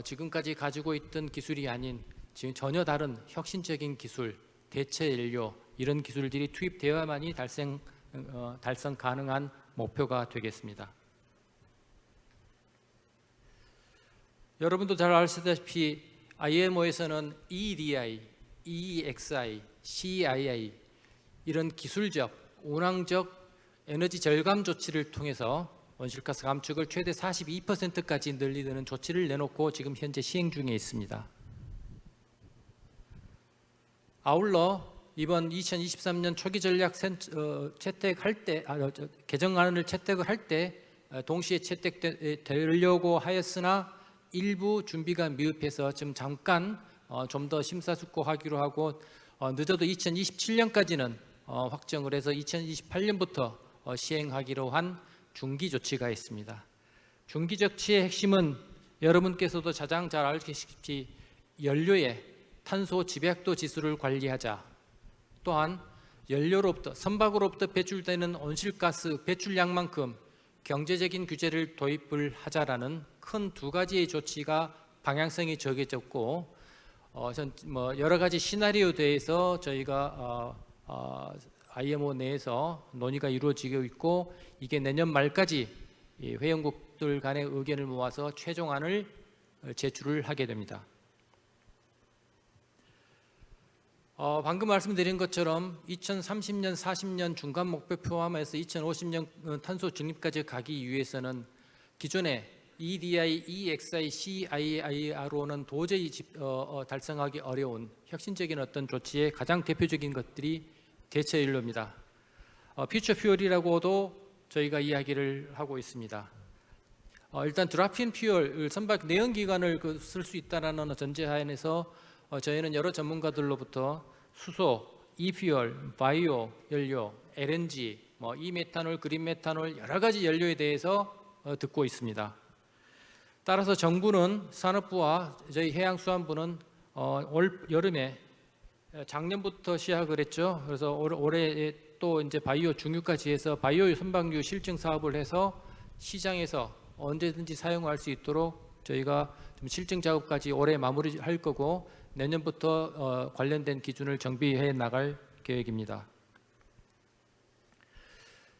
지금까지 가지고 있던 기술이 아닌 지금 전혀 다른 혁신적인 기술, 대체 연료 이런 기술들이 투입되어야만이 달성 가능한 목표가 되겠습니다. 여러분도 잘 아시다시피 IMO에서는 EEDI, EEXI, CII 이런 기술적, 운항적 에너지 절감 조치를 통해서 온실가스 감축을 최대 42%까지 늘리는 조치를 내놓고 지금 현재 시행 중에 있습니다. 아울러 이번 2023년 초기 전략 채택할 때 개정안을 채택을 할 때 동시에 채택되려고 하였으나 일부 준비가 미흡해서 지금 잠깐 좀 더 심사숙고하기로 하고 늦어도 2027년까지는 확정을 해서 2028년부터 시행하기로 한 중기 조치가 있습니다. 중기 조치의 핵심은 여러분께서도 가장 잘 알다시피 연료의 탄소 집약도 지수를 관리하자, 또한 연료로부터 선박으로부터 배출되는 온실가스 배출량만큼 경제적인 규제를 도입을 하자라는 큰 두 가지의 조치가 방향성이 정해졌고 여러 가지 시나리오에 대해서 저희가 IMO 내에서 논의가 이루어지고 있고 이게 내년 말까지 이 회원국들 간의 의견을 모아서 최종안을 제출을 하게 됩니다. 방금 말씀드린 것처럼 2030년, 40년 중간 목표 포함해서 2050년 탄소 중립까지 가기 위해서는 기존의 EDI, EXI, CIIRO는 도저히 달성하기 어려운 혁신적인 어떤 조치의 가장 대표적인 것들이 대체 연료입니다. 퓨처 퓨얼이라고도 저희가 이야기를 하고 있습니다. 일단 드랍인 퓨얼, 선박 내연기관을 쓸 수 있다는 전제하에서 저희는 여러 전문가들로부터 수소, 이퓨얼, 바이오 연료, LNG, 이메탄올, 그린 메탄올 여러 가지 연료에 대해서 듣고 있습니다. 따라서 정부는 산업부와 저희 해양수산부는 올 여름에 작년부터 시작을 했죠. 그래서 올해 또 이제 바이오 중유까지 해서 바이오 선박류 실증 사업을 해서 시장에서 언제든지 사용할 수 있도록 저희가 좀 실증 작업까지 올해 마무리할 거고 내년부터 관련된 기준을 정비해 나갈 계획입니다.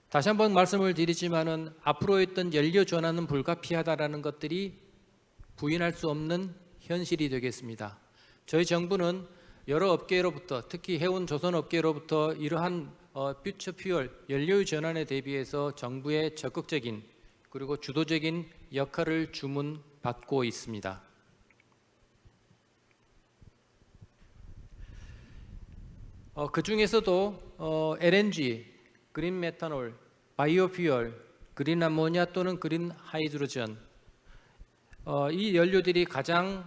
다시 한번 말씀을 드리지만은 앞으로 있던 연료 전환은 불가피하다라는 것들이 부인할 수 없는 현실이 되겠습니다. 저희 정부는 여러 업계로부터 특히 해운 조선 업계로부터 이러한 퓨처 퓨얼 연료 전환에 대비해서 정부의 적극적인 그리고 주도적인 역할을 주문받고 있습니다. 그 중에서도 LNG, 그린 메탄올, 바이오퓨얼, 그린 암모니아 또는 그린 하이드로전 이 연료들이 가장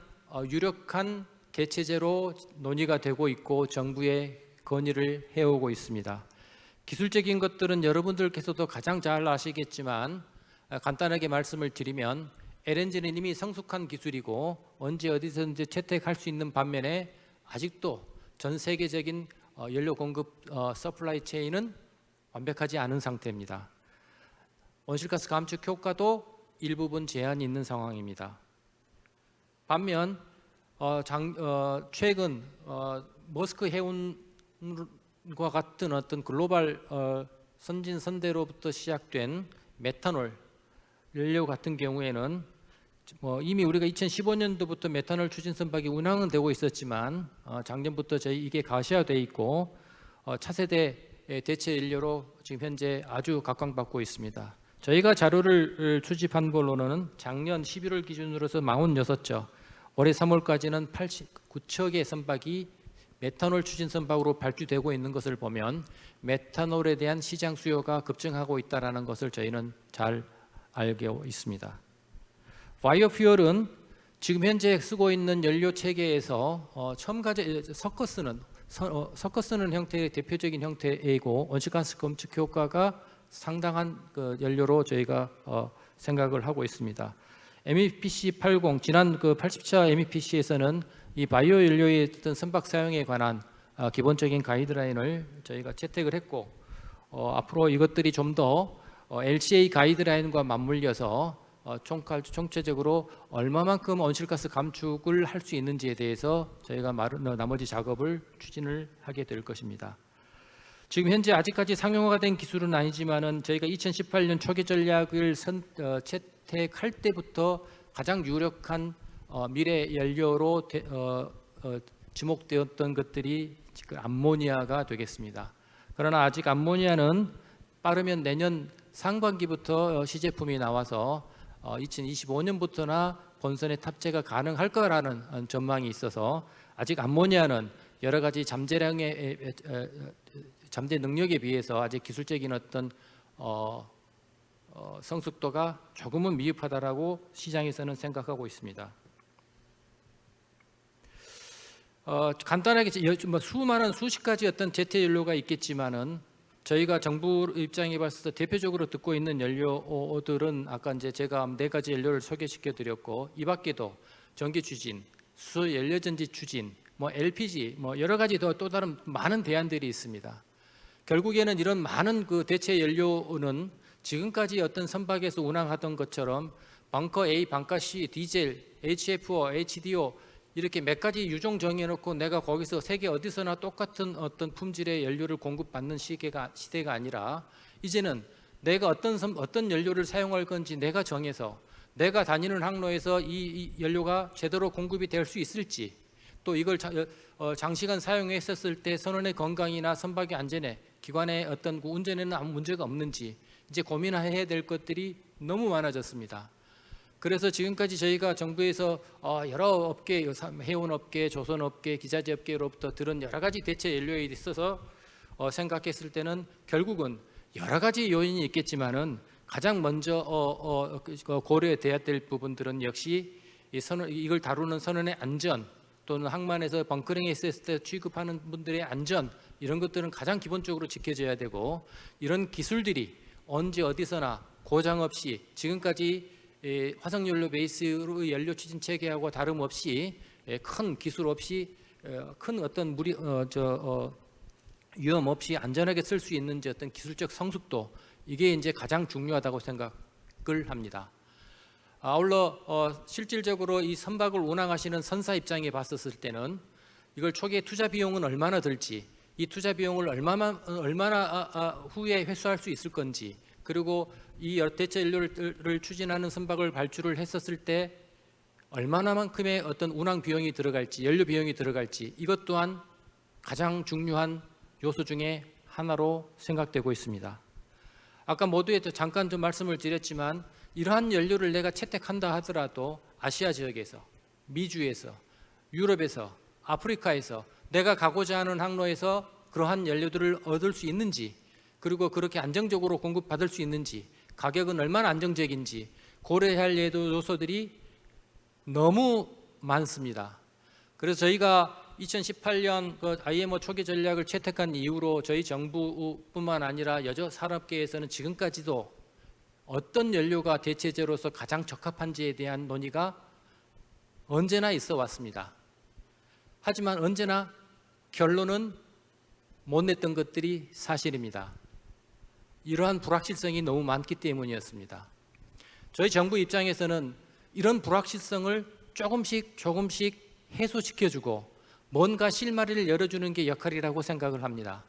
유력한 대체제로 논의가 되고 있고 정부의 건의를 해오고 있습니다. 기술적인 것들은 여러분들께서도 가장 잘 아시겠지만 간단하게 말씀을 드리면 LNG는 이미 성숙한 기술이고 언제 어디서든지 채택할 수 있는 반면에 아직도 전 세계적인 연료 공급 서플라이 체인은 완벽하지 않은 상태입니다. 온실가스 감축 효과도 일부분 제한이 있는 상황입니다. 반면 최근 머스크 해운과 같은 어떤 글로벌 선진 선대로부터 시작된 메탄올 연료 같은 경우에는 이미 우리가 2015년도부터 메탄올 추진 선박이 운항은 되고 있었지만 작년부터 이게 가시화되어 있고 차세대 대체 연료로 지금 현재 아주 각광받고 있습니다. 저희가 자료를 수집한 걸로는 작년 11월 기준으로서 46척, 올해 3월까지는 89척의 선박이 메탄올 추진 선박으로 발주되고 있는 것을 보면 메탄올에 대한 시장 수요가 급증하고 있다는 것을 저희는 잘 알고 있습니다. 바이오퓨얼은 지금 현재 쓰고 있는 연료 체계에서 처음 섞어 쓰는 형태의 대표적인 형태이고 온실가스 감축 효과가 상당한 연료로 저희가 생각을 하고 있습니다. MEPC 80 지난 80차 MEPC에서는 이 바이오 연료의 어떤 선박 사용에 관한 기본적인 가이드라인을 저희가 채택을 했고 앞으로 이것들이 좀 더 LCA 가이드라인과 맞물려서 총체적으로 얼마만큼 온실가스 감축을 할 수 있는지에 대해서 저희가 나머지 작업을 추진을 하게 될 것입니다. 지금 현재 아직까지 상용화가 된 기술은 아니지만은 저희가 2018년 초기 전략을 채택할 때부터 가장 유력한 미래 연료로 지목되었던 것들이 지금 암모니아가 되겠습니다. 그러나 아직 암모니아는 빠르면 내년 상반기부터 시제품이 나와서 2025년부터나 본선에 탑재가 가능할 거라는 전망이 있어서 아직 암모니아는 여러 가지 잠재 능력에 비해서 아직 기술적인 어떤 성숙도가 조금은 미흡하다라고 시장에서는 생각하고 있습니다. 간단하게 수많은 수십 가지 어떤 제태 연료가 있겠지만은 저희가 정부 입장에 봤을 때 대표적으로 듣고 있는 연료들은 아까 이제 제가 4가지 연료를 소개시켜 드렸고 이 밖에도 전기 추진, 수소 연료전지 추진, LPG 여러 가지 또 다른 많은 대안들이 있습니다. 결국에는 이런 많은 대체 연료는 지금까지 어떤 선박에서 운항하던 것처럼 벙커 A, 벙커 C, 디젤, HFO, HDO 이렇게 몇 가지 유종 정해놓고 내가 거기서 세계 어디서나 똑같은 어떤 품질의 연료를 공급받는 시대가 아니라 이제는 내가 어떤 연료를 사용할 건지 내가 정해서 내가 다니는 항로에서 이 연료가 제대로 공급이 될 수 있을지, 또 이걸 장시간 사용했었을 때 선원의 건강이나 선박의 안전에, 기관의 어떤 운전에는 아무 문제가 없는지 이제 고민해야 될 것들이 너무 많아졌습니다. 그래서 지금까지 저희가 정부에서 여러 업계, 해운업계, 조선업계, 기자재업계로부터 들은 여러 가지 대체 연료에 있어서 생각했을 때는 결국은 여러 가지 요인이 있겠지만은 가장 먼저 고려돼야 될 부분들은 역시 이걸 다루는 선원의 안전, 또는 항만에서 벙커링에 있었을 때 취급하는 분들의 안전, 이런 것들은 가장 기본적으로 지켜져야 되고, 이런 기술들이 언제 어디서나 고장 없이 지금까지 화석연료 베이스로 연료 추진 체계하고 다름없이 큰 기술 없이 큰 어떤 위험 없이 안전하게 쓸 수 있는지 어떤 기술적 성숙도, 이게 이제 가장 중요하다고 생각을 합니다. 아울러 실질적으로 이 선박을 운항하시는 선사 입장에 봤었을 때는 이걸 초기에 투자 비용은 얼마나 들지, 이 투자 비용을 얼마나 후에 회수할 수 있을 건지, 그리고 이 대체 연료를 추진하는 선박을 발주를 했었을 때 얼마나만큼의 어떤 운항 비용이 들어갈지, 연료 비용이 들어갈지, 이것 또한 가장 중요한 요소 중에 하나로 생각되고 있습니다. 아까 모두에 잠깐 좀 말씀을 드렸지만, 이러한 연료를 내가 채택한다 하더라도 아시아 지역에서, 미주에서, 유럽에서, 아프리카에서 내가 가고자 하는 항로에서 그러한 연료들을 얻을 수 있는지, 그리고 그렇게 안정적으로 공급받을 수 있는지, 가격은 얼마나 안정적인지 고려할 요소들이 너무 많습니다. 그래서 저희가 2018년 IMO 초기 전략을 채택한 이후로 저희 정부뿐만 아니라 여러 산업계에서는 지금까지도 어떤 연료가 대체제로서 가장 적합한지에 대한 논의가 언제나 있어 왔습니다. 하지만 언제나 결론은 못 냈던 것들이 사실입니다. 이러한 불확실성이 너무 많기 때문이었습니다. 저희 정부 입장에서는 이런 불확실성을 조금씩 해소시켜주고 뭔가 실마리를 열어주는 게 역할이라고 생각을 합니다.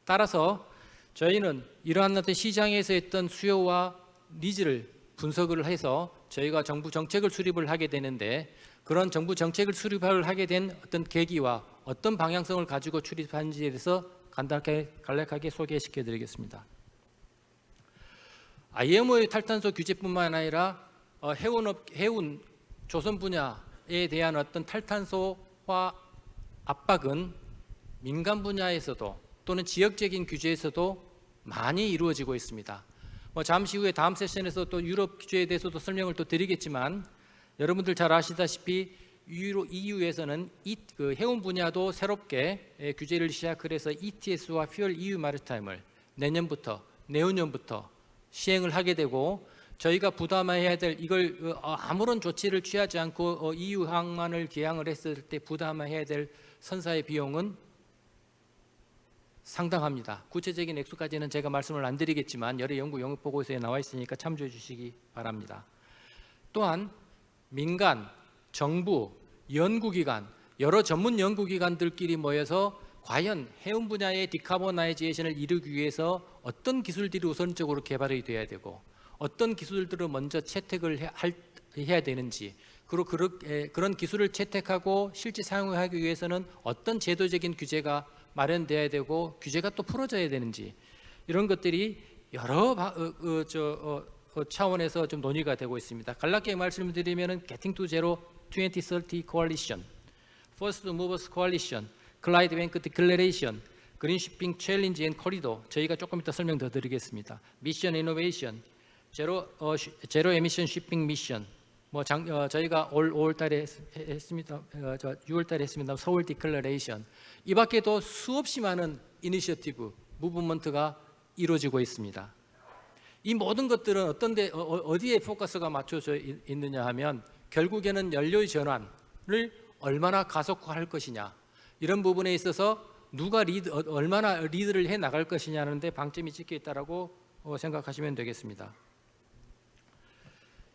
따라서 저희는 이러한 어떤 시장에서 했던 수요와 니즈를 분석을 해서 저희가 정부 정책을 수립을 하게 되는데, 그런 정부 정책을 수립을 하게 된 어떤 계기와 어떤 방향성을 가지고 출입하는지에 대해서 간략하게 소개시켜 드리겠습니다. IMO의 탈탄소 규제뿐만 아니라 해운 조선 분야에 대한 어떤 탈탄소화 압박은 민간 분야에서도 또는 지역적인 규제에서도 많이 이루어지고 있습니다. 잠시 후에 다음 세션에서 또 유럽 규제에 대해서도 설명을 또 드리겠지만, 여러분들 잘 아시다시피 EU에서는 해운 분야도 새롭게 규제를 시작을 해서 ETS와 Fuel EU 마리타임을 내후년부터 시행을 하게 되고, 저희가 부담해야 될 이걸 아무런 조치를 취하지 않고 EU 항만을 개항을 했을 때 부담해야 될 선사의 비용은 상당합니다. 구체적인 액수까지는 제가 말씀을 안 드리겠지만 여러 연구 영역 보고서에 나와 있으니까 참조해 주시기 바랍니다. 또한 민간, 정부, 연구기관, 여러 전문 연구기관들끼리 모여서 과연 해운 분야의 디카보나이제이션을 이루기 위해서 어떤 기술들이 우선적으로 개발이 돼야 되고 어떤 기술들을 먼저 채택을 해야 되는지, 그리고 그런 기술을 채택하고 실제 사용하기 위해서는 어떤 제도적인 규제가 마련돼야 되고 규제가 또 풀어져야 되는지, 이런 것들이 여러 차원에서 좀 논의가 되고 있습니다. 간략하게 말씀드리면 Getting to Zero 2030 Coalition, First Movers Coalition, Clyde Bank Declaration, Green Shipping Challenge and Corridor, 저희가 조금 이따 설명 더 드리겠습니다. Mission Innovation, Zero Emission Shipping Mission, 저희가 5월달에 했습니다. 6월달에 했습니다. 서울 디클러레이션. 이 밖에도 수없이 많은 이니셔티브, 무브먼트가 이루어지고 있습니다. 이 모든 것들은 어디에 포커스가 맞춰져 있느냐 하면 결국에는 연료의 전환을 얼마나 가속화할 것이냐, 이런 부분에 있어서 누가 얼마나 리드를 해 나갈 것이냐는 데 방점이 찍혀 있다라고 생각하시면 되겠습니다.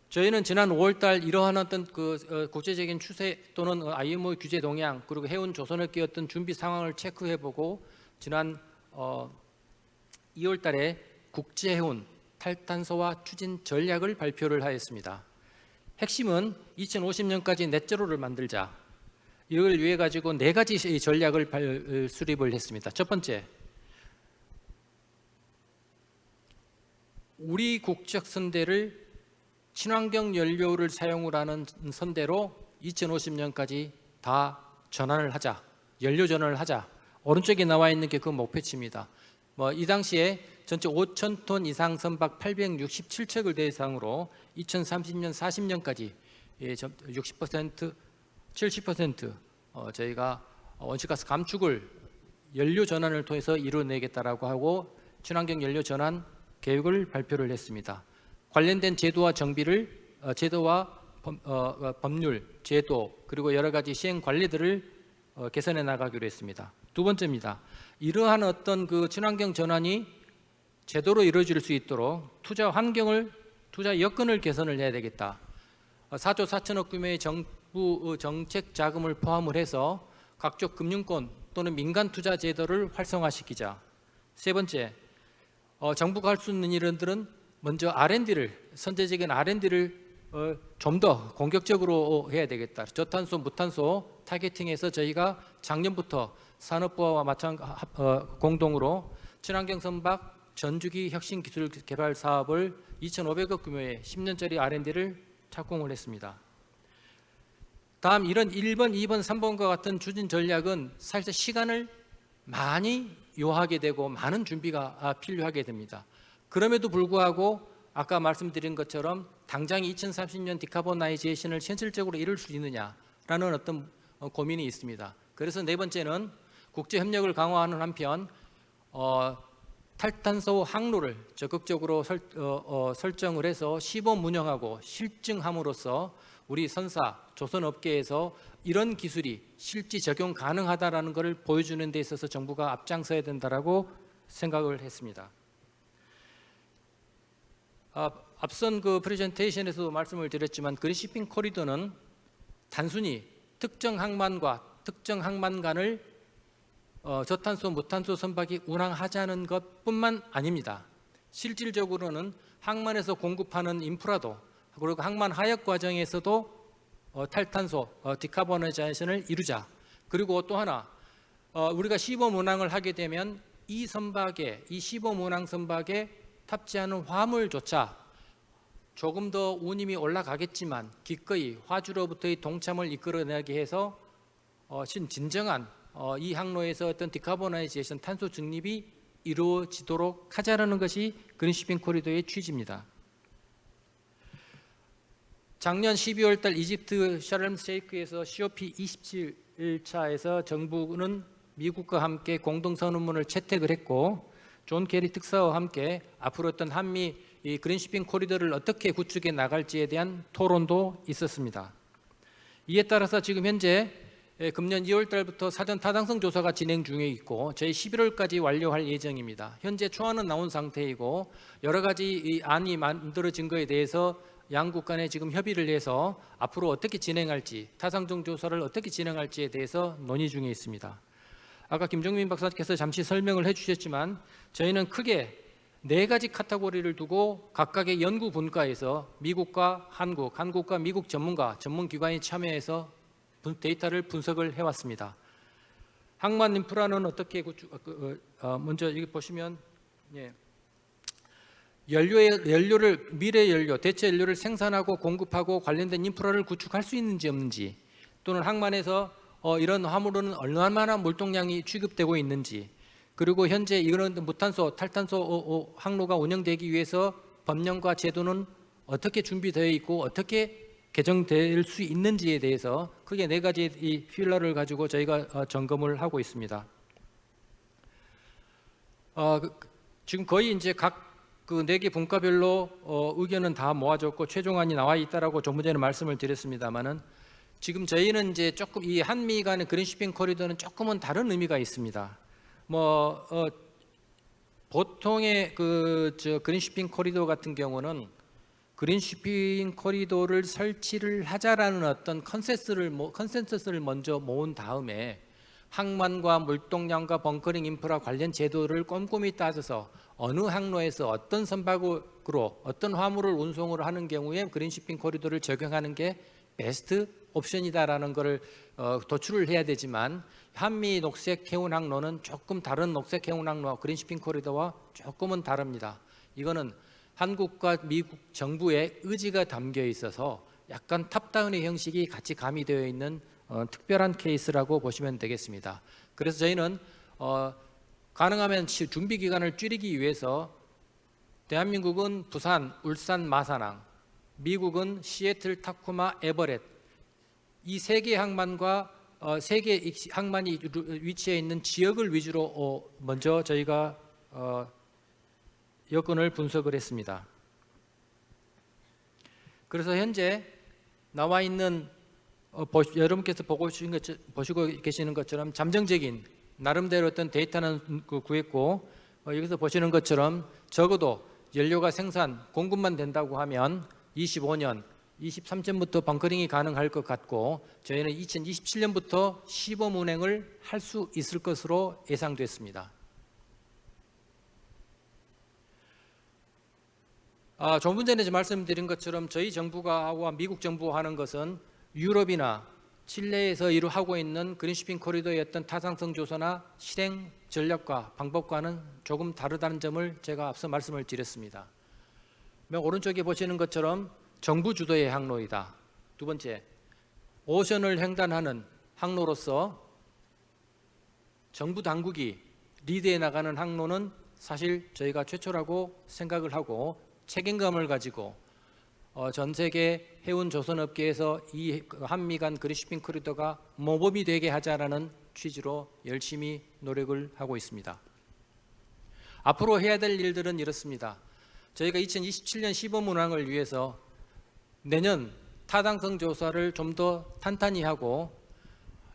저희는 지난 5월달 이러한 어떤 국제적인 추세 또는 IMO 규제 동향 그리고 해운 조선을 끼었던 준비 상황을 체크해보고 지난 2월달에 국제해운 탈탄소화 추진 전략을 발표를 하였습니다. 핵심은 2050년까지 넷제로를 만들자. 이걸 위해 가지고 4가지 전략을 수립을 했습니다. 첫 번째, 우리 국적 선대를 친환경 연료를 사용을 하는 선대로 2050년까지 다 전환을 하자. 연료 전환을 하자. 오른쪽에 나와 있는 게 그 목표치입니다. 이 당시에 전체 5,000톤 이상 선박 867척을 대상으로 2030년 40년까지 60% 70% 저희가 온실가스 감축을 연료 전환을 통해서 이루어내겠다라고 하고 친환경 연료 전환 계획을 발표를 했습니다. 관련된 제도와 정비를 제도와 법률, 제도 그리고 여러 가지 시행 관리들을 개선해 나가기로 했습니다. 두 번째입니다. 이러한 어떤 그 친환경 전환이 제대로 이루어질 수 있도록 투자 환경을 투자 여건을 개선을 해야 되겠다. 4조 4천억 규모의 정부 정책 자금을 포함을 해서 각종 금융권 또는 민간 투자 제도를 활성화시키자. 세 번째, 정부가 할 수 있는 일들은 먼저 R&D를 선제적인 R&D를 좀 더 공격적으로 해야 되겠다. 저탄소, 무탄소 타겟팅해서 저희가 작년부터 산업부와 공동으로 친환경 선박 전주기 혁신 기술 개발 사업을 2,500억 규모의 10년짜리 R&D를 착공을 했습니다. 다음 이런 1번, 2번, 3번과 같은 추진 전략은 사실 시간을 많이 요하게 되고 많은 준비가 필요하게 됩니다. 그럼에도 불구하고 아까 말씀드린 것처럼 당장 2030년 디카보나이제이션을 현실적으로 이룰 수 있느냐라는 어떤 고민이 있습니다. 그래서 네 번째는 국제 협력을 강화하는 한편 탈탄소 항로를 적극적으로 설정을 해서 시범 운영하고 실증함으로써 우리 선사 조선업계에서 이런 기술이 실제 적용 가능하다라는 것을 보여주는 데 있어서 정부가 앞장서야 된다라고 생각을 했습니다. 앞선 그 프레젠테이션에서도 말씀을 드렸지만 그린시핑 코리도는 단순히 특정 항만과 특정 항만 간을 저탄소, 무탄소 선박이 운항하자는 것뿐만 아닙니다. 실질적으로는 항만에서 공급하는 인프라도 그리고 항만 하역 과정에서도 탈탄소, 디카보나이제이션을 이루자. 그리고 또 하나 우리가 시범 운항을 하게 되면 이 시범 운항 선박에 탑재하는 화물조차 조금 더 운임이 올라가겠지만 기꺼이 화주로부터의 동참을 이끌어내게 해서 진정한 이 항로에서 어떤 디카보나이제이션 탄소 중립이 이루어지도록 하자라는 것이 그린시핑 코리도의 취지입니다. 작년 12월 달 이집트 샤르m 셰이크에서 COP 27차에서 정부는 미국과 함께 공동선언문을 채택을 했고 존 케리 특사와 함께 앞으로 어떤 한미 이 그린시핑 코리도를 어떻게 구축해 나갈지에 대한 토론도 있었습니다. 이에 따라서 지금 현재 금년 2월 달부터 사전 타당성 조사가 진행 중에 있고 저희 11월까지 완료할 예정입니다. 현재 초안은 나온 상태이고 여러 가지 이 안이 만들어진 것에 대해서 양국 간에 지금 협의를 해서 앞으로 어떻게 진행할지 타당성 조사를 어떻게 진행할지에 대해서 논의 중에 있습니다. 아까 김종민 박사께서 잠시 설명을 해주셨지만 저희는 크게 4가지 카테고리를 두고 각각의 연구 분과에서 미국과 한국과 미국 전문기관이 참여해서 데이터를 분석을 해왔습니다. 항만 인프라는 어떻게 먼저 여기 보시면 미래 연료, 대체 연료를 생산하고 공급하고 관련된 인프라를 구축할 수 있는지 없는지 또는 항만에서 이런 화물은 얼마나 물동량이 취급되고 있는지 그리고 현재 이런 무탄소, 탈탄소 항로가 운영되기 위해서 법령과 제도는 어떻게 준비되어 있고 어떻게 개정될 수 있는지에 대해서 크게 4가지 이 필러를 가지고 저희가 점검을 하고 있습니다. 지금 거의 이제 각 그 4개 분과별로 의견은 다 모아졌고 최종안이 나와 있다라고 좀 전에 말씀을 드렸습니다만은 지금 저희는 이제 조금 이 한미 간의 그린시핑 코리도는 조금은 다른 의미가 있습니다. 보통의 그린쇼핑 코리도 같은 경우는 그린쇼핑 코리도를 설치를 하자라는 어떤 컨센서스를 먼저 모은 다음에 항만과 물동량과 벙커링 인프라 관련 제도를 꼼꼼히 따져서 어느 항로에서 어떤 선박으로 어떤 화물을 운송을 하는 경우에 그린쇼핑 코리도를 적용하는 게 베스트 옵션이다라는 것을 도출을 해야 되지만 한미 녹색 해운 항로는 조금 다른 녹색 해운 항로와 그린쇼핑 코리도와 조금은 다릅니다. 이거는 한국과 미국 정부의 의지가 담겨 있어서 약간 탑다운의 형식이 같이 가미되어 있는 특별한 케이스라고 보시면 되겠습니다. 그래서 저희는 가능하면 준비 기간을 줄이기 위해서 대한민국은 부산, 울산, 마산항, 미국은 시애틀, 타쿠마, 에버렛 이 세 개 항만과 세 개 항만이 위치해 있는 지역을 위주로 먼저 저희가 여건을 분석을 했습니다. 그래서 현재 나와 있는 여러분께서 보시고 계시는 것처럼 잠정적인 나름대로 어떤 데이터는 구했고 여기서 보시는 것처럼 적어도 연료가 공급만 된다고 하면 25년, 23년부터 벙커링이 가능할 것 같고 저희는 2027년부터 시범 운행을 할 수 있을 것으로 예상됐습니다. 조금 전에 말씀드린 것처럼 저희 정부가 미국 정부가 하는 것은 유럽이나 칠레에서 하고 있는 그린쇼핑 코리도의 어떤 타당성 조사나 실행 전략과 방법과는 조금 다르다는 점을 제가 앞서 말씀을 드렸습니다. 오른쪽에 보시는 것처럼 정부 주도의 항로이다. 두 번째, 오션을 횡단하는 항로로서 정부 당국이 리드해 나가는 항로는 사실 저희가 최초라고 생각을 하고 책임감을 가지고 전 세계 해운 조선업계에서 이 한미 간 그린쇼핑 코리도가 모범이 되게 하자라는 취지로 열심히 노력을 하고 있습니다. 앞으로 해야 될 일들은 이렇습니다. 저희가 2027년 시범 운항을 위해서 내년 타당성 조사를 좀 더 탄탄히 하고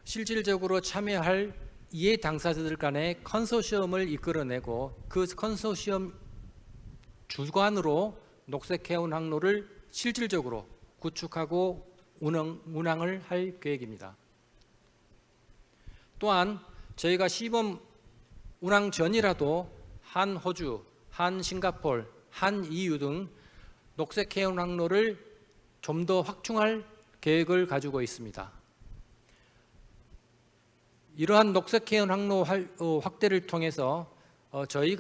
실질적으로 참여할 이해 당사자들 간의 컨소시엄을 이끌어내고 그 컨소시엄 주관으로 녹색 해운 항로를 실질적으로 구축하고 운항을 할 계획입니다. 또한 저희가 시범 운항 전이라도 한 호주, 한 싱가포르, 한 EU 등 녹색 해운 항로를 좀 더 확충할 계획을 가지고 있습니다. 이러한 녹색 해운 항로 확대를 통해서 저희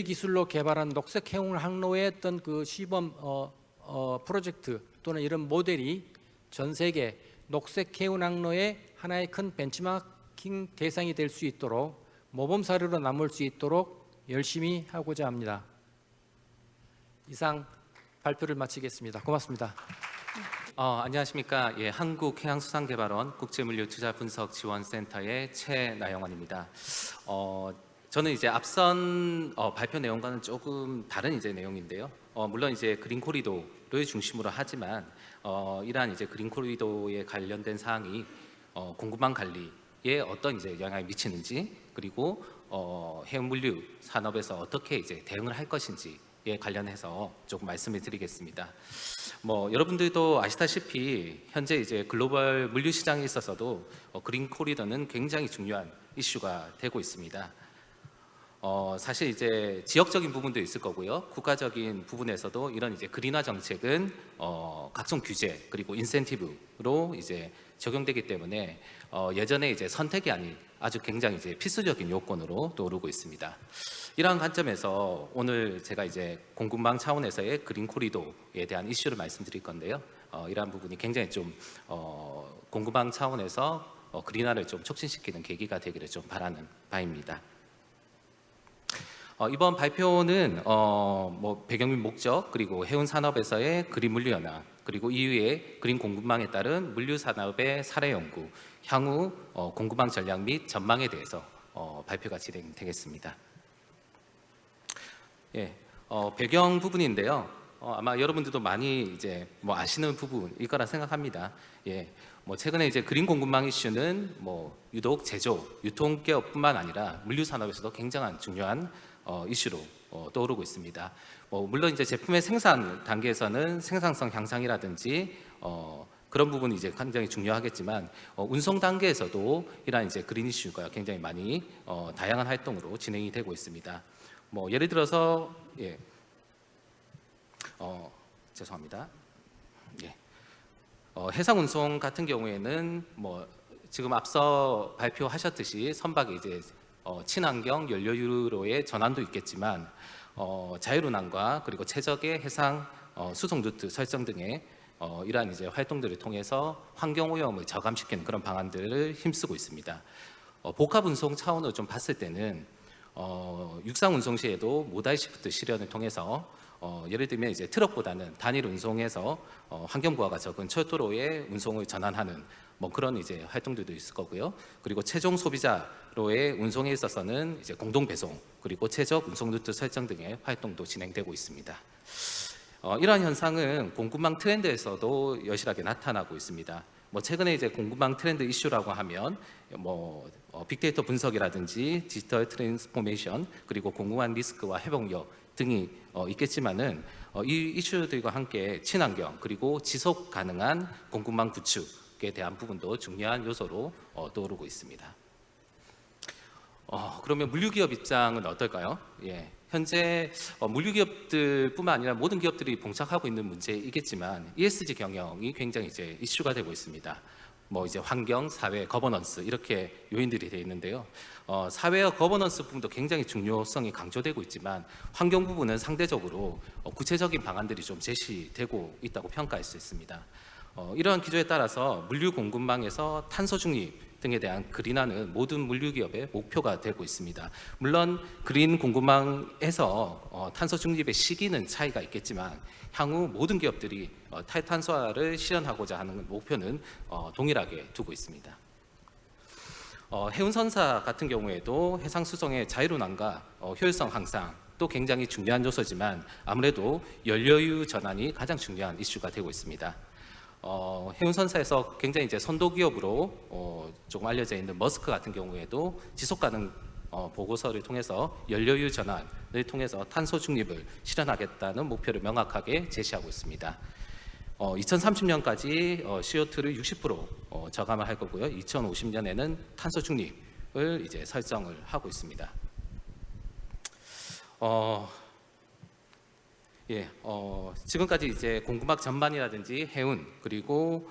기술로 개발한 녹색 해운 항로의 어떤 그 시범 프로젝트 또는 이런 모델이 전 세계 녹색 해운 항로의 하나의 큰 벤치마킹 대상이 될 수 있도록 모범 사례로 남을 수 있도록 열심히 하고자 합니다. 이상 발표를 마치겠습니다. 고맙습니다. 안녕하십니까. 한국해양수산개발원 국제물류투자분석지원센터의 최나영원입니다. 저는 이제 앞선 발표 내용과는 조금 다른 내용인데요. 물론 그린 코리도를 중심으로 하지만 이러한 그린 코리도에 관련된 사항이 공급망 관리에 어떤 영향을 미치는지 그리고 해운 물류 산업에서 어떻게 대응을 할 것인지에 관련해서 조금 말씀을 드리겠습니다. 여러분들도 아시다시피 현재 글로벌 물류 시장에 있어서도 그린 코리도는 굉장히 중요한 이슈가 되고 있습니다. 사실 지역적인 부분도 있을 거고요. 국가적인 부분에서도 이런 그린화 정책은 각종 규제 그리고 인센티브로 적용되기 때문에 예전에 선택이 아닌 아주 굉장히 필수적인 요건으로 떠오르고 있습니다. 이러한 관점에서 오늘 제가 공급망 차원에서의 그린 코리도에 대한 이슈를 말씀드릴 건데요. 이러한 부분이 굉장히 좀 공급망 차원에서 그린화를 좀 촉진시키는 계기가 되기를 좀 바라는 바입니다. 이번 발표는 배경 및 목적 그리고 해운 산업에서의 그린 물류 연화 그리고 EU의 그린 공급망에 따른 물류 산업의 사례 연구, 향후 공급망 전략 및 전망에 대해서 발표가 진행되겠습니다. 배경 부분인데요. 아마 여러분들도 많이 아시는 부분일 거라 생각합니다. 최근에 그린 공급망 이슈는 유독 제조, 유통기업뿐만 아니라 물류 산업에서도 굉장한 중요한 이슈로 떠오르고 있습니다. 물론 이제 제품의 생산 단계에서는 생산성 향상이라든지 그런 부분이 이제 굉장히 중요하겠지만 운송 단계에서도 이러한 이제 그린 이슈가 굉장히 많이 다양한 활동으로 진행이 되고 있습니다. 예를 들어서 죄송합니다. 해상 운송 같은 경우에는 지금 앞서 발표하셨듯이 선박의 이제 친환경 연료유로의 전환도 있겠지만 자율운항과 그리고 최적의 해상 수송 루트 설정 등의 이러한 이제 활동들을 통해서 환경 오염을 저감시키는 그런 방안들을 힘쓰고 있습니다. 복합 운송 차원으로 좀 봤을 때는 육상 운송 시에도 모달 시프트 실현을 통해서 예를 들면 이제 트럭보다는 단일 운송에서 환경 부하가 적은 철도로의 운송을 전환하는 그런 이제 활동들도 있을 거고요. 그리고 최종 소비자로의 운송에 있어서는 이제 공동 배송 그리고 최적 운송 루트 설정 등의 활동도 진행되고 있습니다. 이러한 현상은 공급망 트렌드에서도 여실하게 나타나고 있습니다. 최근에 이제 공급망 트렌드 이슈라고 하면 빅데이터 분석이라든지 디지털 트랜스포메이션 그리고 공급망 리스크와 회복력 등이 있겠지만은 이 이슈들과 함께 친환경 그리고 지속 가능한 공급망 구축에 대한 부분도 중요한 요소로 떠오르고 있습니다. 그러면 물류기업 입장은 어떨까요? 현재 물류기업들뿐만 아니라 모든 기업들이 봉착하고 있는 문제이겠지만 ESG 경영이 굉장히 이제 이슈가 되고 있습니다. 이제 환경, 사회, 거버넌스 이렇게 요인들이 되어 있는데요. 사회와 거버넌스 부분도 굉장히 중요성이 강조되고 있지만 환경 부분은 상대적으로 구체적인 방안들이 좀 제시되고 있다고 평가할 수 있습니다. 이러한 기조에 따라서 물류 공급망에서 탄소 중립 등에 대한 그린화는 모든 물류기업의 목표가 되고 있습니다. 물론 그린 공급망에서 탄소 중립의 시기는 차이가 있겠지만 향후 모든 기업들이 탈탄소화를 실현하고자 하는 목표는 동일하게 두고 있습니다. 해운선사 같은 경우에도 해상수송의 자율운항과 효율성 향상 또 굉장히 중요한 요소지만 아무래도 연료유 전환이 가장 중요한 이슈가 되고 있습니다. 해운선사에서 굉장히 이제 선도 기업으로 조금 알려져 있는 머스크 같은 경우에도 지속 가능 보고서를 통해서 연료유 전환을 통해서 탄소 중립을 실현하겠다는 목표를 명확하게 제시하고 있습니다. 2030년까지 CO2를 60% 저감을 할 거고요. 2050년에는 탄소 중립을 이제 설정을 하고 있습니다. 지금까지 이제 공급망 전반이라든지 해운 그리고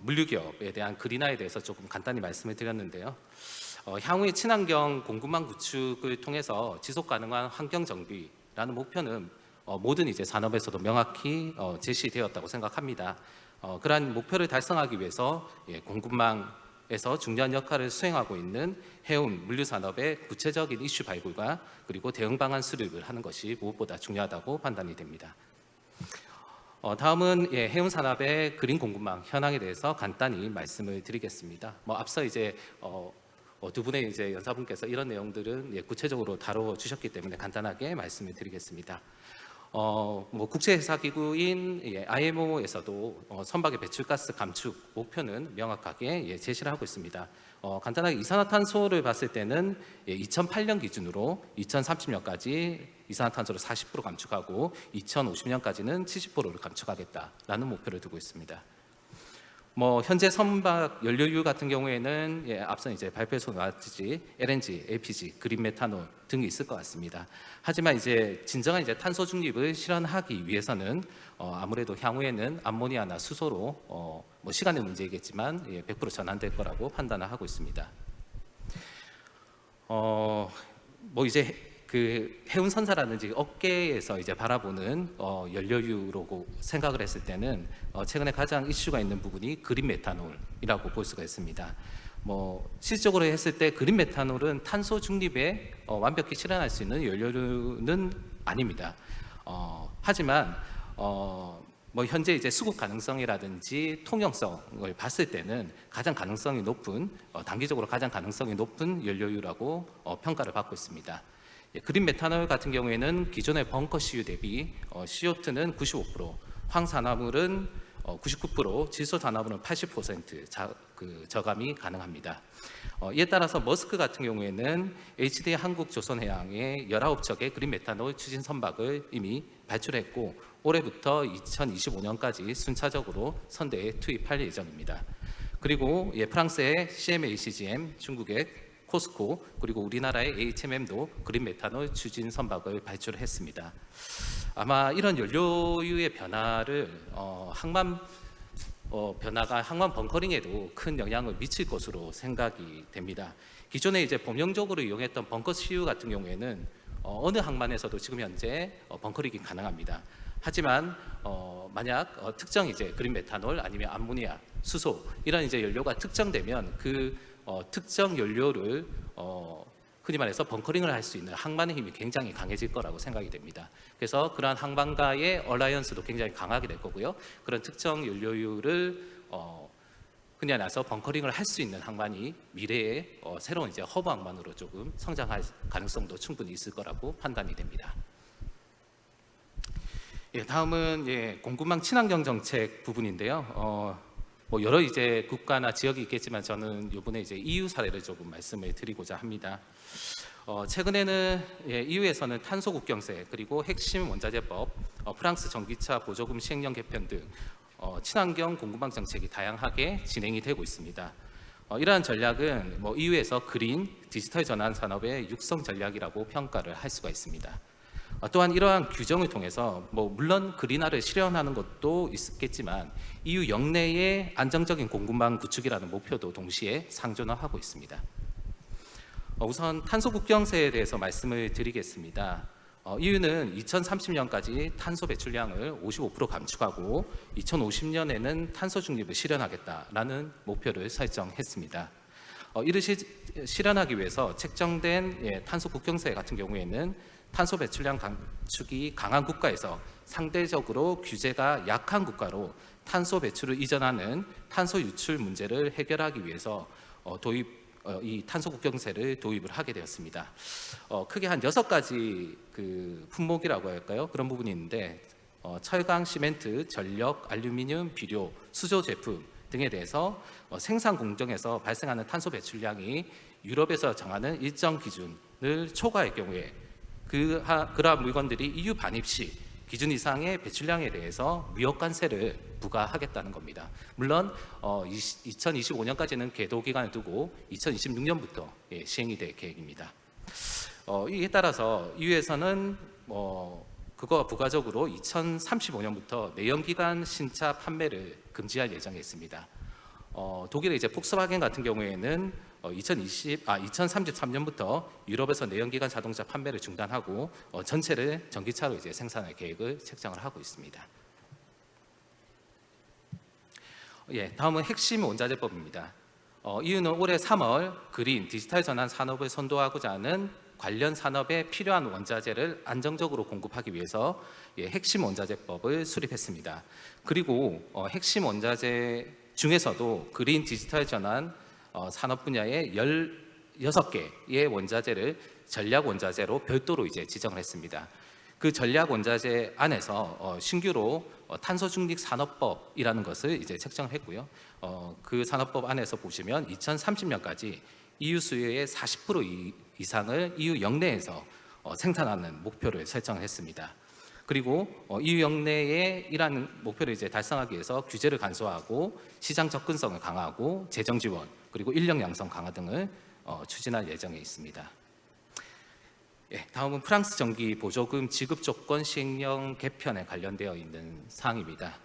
물류기업에 대한 그린화에 대해서 조금 간단히 말씀을 드렸는데요. 향후의 친환경 공급망 구축을 통해서 지속 가능한 환경 정비라는 목표는 모든 이제 산업에서도 명확히 제시되었다고 생각합니다. 그러한 목표를 달성하기 위해서 공급망에서 중요한 역할을 수행하고 있는 해운 물류 산업의 구체적인 이슈 발굴과 그리고 대응 방안 수립을 하는 것이 무엇보다 중요하다고 판단이 됩니다. 다음은 해운 산업의 그린 공급망 현황에 대해서 간단히 말씀을 드리겠습니다. 앞서 이제 두 분의 이제 연사분께서 이런 내용들은 구체적으로 다뤄 주셨기 때문에 간단하게 말씀을 드리겠습니다. 국제회사기구인 IMO에서도 선박의 배출가스 감축 목표는 명확하게 제시를 하고 있습니다. 간단하게 이산화탄소를 봤을 때는 2008년 기준으로 2030년까지 이산화탄소를 40% 감축하고 2050년까지는 70%를 감축하겠다라는 목표를 두고 있습니다. 현재 선박 연료유 같은 경우에는 앞서 이제 발표에서 나왔듯이 LNG, LPG, 그린 메탄올 등이 있을 것 같습니다. 하지만 이제 진정한 이제 탄소 중립을 실현하기 위해서는 아무래도 향후에는 암모니아나 수소로 시간의 문제이겠지만 100% 전환될 거라고 판단을 하고 있습니다. 이제 그 해운선사라든지 업계에서 이제 바라보는 연료유로 생각을 했을 때는 최근에 가장 이슈가 있는 부분이 그린 메탄올이라고 볼 수가 있습니다. 실질적으로 했을 때 그린 메탄올은 탄소 중립에 완벽히 실현할 수 있는 연료유는 아닙니다. 하지만 현재 이제 수급 가능성이라든지 통용성을 봤을 때는 가장 가능성이 높은 단기적으로 가장 가능성이 높은 연료유라고 평가를 받고 있습니다. 그린 메탄올 같은 경우에는 기존의 벙커 CU 대비 CO2는 95%, 황산화물은 99%, 질소 산업은 80% 저감이 가능합니다. 이에 따라서 머스크 같은 경우에는 HD 한국조선해양의 19척의 그린 메탄올 추진 선박을 이미 발출했고 올해부터 2025년까지 순차적으로 선대에 투입할 예정입니다. 그리고 프랑스의 CMA-CGM, 중국의 코스코, 그리고 우리나라의 HMM도 그린 메탄올 추진 선박을 발출했습니다. 아마 이런 연료유의 변화를 변화가 항만 벙커링에도 큰 영향을 미칠 것으로 생각이 됩니다. 기존에 이제 범용적으로 이용했던 벙커 CU 같은 경우에는 어느 항만에서도 지금 현재 벙커링이 가능합니다. 하지만 만약 특정 이제 그린 메탄올 아니면 암모니아, 수소 이런 이제 연료가 특정되면 그 특정 연료를 흔히 말해서 벙커링을 할 수 있는 항만의 힘이 굉장히 강해질 거라고 생각이 됩니다. 그래서 그러한 항만과의 얼라이언스도 굉장히 강하게 될 거고요. 그런 특정 연료유를 흔히 말해서 벙커링을 할 수 있는 항만이 미래에 새로운 이제 허브 항만으로 조금 성장할 가능성도 충분히 있을 거라고 판단이 됩니다. 다음은 공급망 친환경 정책 부분인데요. 뭐 여러 이제 국가나 지역이 있겠지만 저는 이번에 이제 EU 사례를 조금 말씀을 드리고자 합니다. 최근에는 EU에서는 탄소 국경세 그리고 핵심 원자재법, 프랑스 전기차 보조금 시행령 개편 등 친환경 공급망 정책이 다양하게 진행이 되고 있습니다. 이러한 전략은 EU에서 그린 디지털 전환 산업의 육성 전략이라고 평가를 할 수가 있습니다. 또한 이러한 규정을 통해서 물론 그린화를 실현하는 것도 있겠지만 EU 역내의 안정적인 공급망 구축이라는 목표도 동시에 상존하고 있습니다. 우선 탄소 국경세에 대해서 말씀을 드리겠습니다. EU는 2030년까지 탄소 배출량을 55% 감축하고 2050년에는 탄소 중립을 실현하겠다라는 목표를 설정했습니다. 이를 실현하기 위해서 책정된 탄소 국경세 같은 경우에는 탄소 배출량 감축이 강한 국가에서 상대적으로 규제가 약한 국가로 탄소 배출을 이전하는 탄소 유출 문제를 해결하기 위해서 이 탄소 국경세를 도입을 하게 되었습니다. 크게 한 6가지 그 품목이라고 할까요? 그런 부분이 있는데 철강, 시멘트, 전력, 알루미늄, 비료, 수조 제품 등에 대해서 생산 공정에서 발생하는 탄소 배출량이 유럽에서 정하는 일정 기준을 초과할 경우에 그러한 물건들이 EU 반입 시 기준 이상의 배출량에 대해서 무역관세를 부과하겠다는 겁니다. 물론 2025년까지는 계도 기간을 두고 2026년부터 시행이 될 계획입니다. 이에 따라서 EU에서는 그거와 부가적으로 2035년부터 내연기관 신차 판매를 금지할 예정에 있습니다. 독일의 이제 폭스바겐 같은 경우에는 2033년부터 유럽에서 내연기관 자동차 판매를 중단하고 전체를 전기차로 이제 생산할 계획을 책정을 하고 있습니다. 다음은 핵심 원자재법입니다. EU는 올해 3월 그린 디지털 전환 산업을 선도하고자 하는 관련 산업에 필요한 원자재를 안정적으로 공급하기 위해서 핵심 원자재법을 수립했습니다. 그리고 핵심 원자재 중에서도 그린 디지털 전환 산업 분야의 16개의 원자재를 전략 원자재로 별도로 이제 지정을 했습니다. 그 전략 원자재 안에서 신규로 탄소 중립 산업법이라는 것을 이제 책정했고요. 그 산업법 안에서 보시면 2030년까지 EU 수요의 40% 이상을 EU 역내에서 생산하는 목표를 설정했습니다. 그리고 EU 역내에 이러한 목표를 이제 달성하기 위해서 규제를 간소화하고 시장 접근성을 강화하고 재정 지원 그리고 인력 양성 강화 등을 추진할 예정에 있습니다. 다음은 프랑스 전기 보조금 지급 조건 시행령 개편에 관련되어 있는 사항입니다.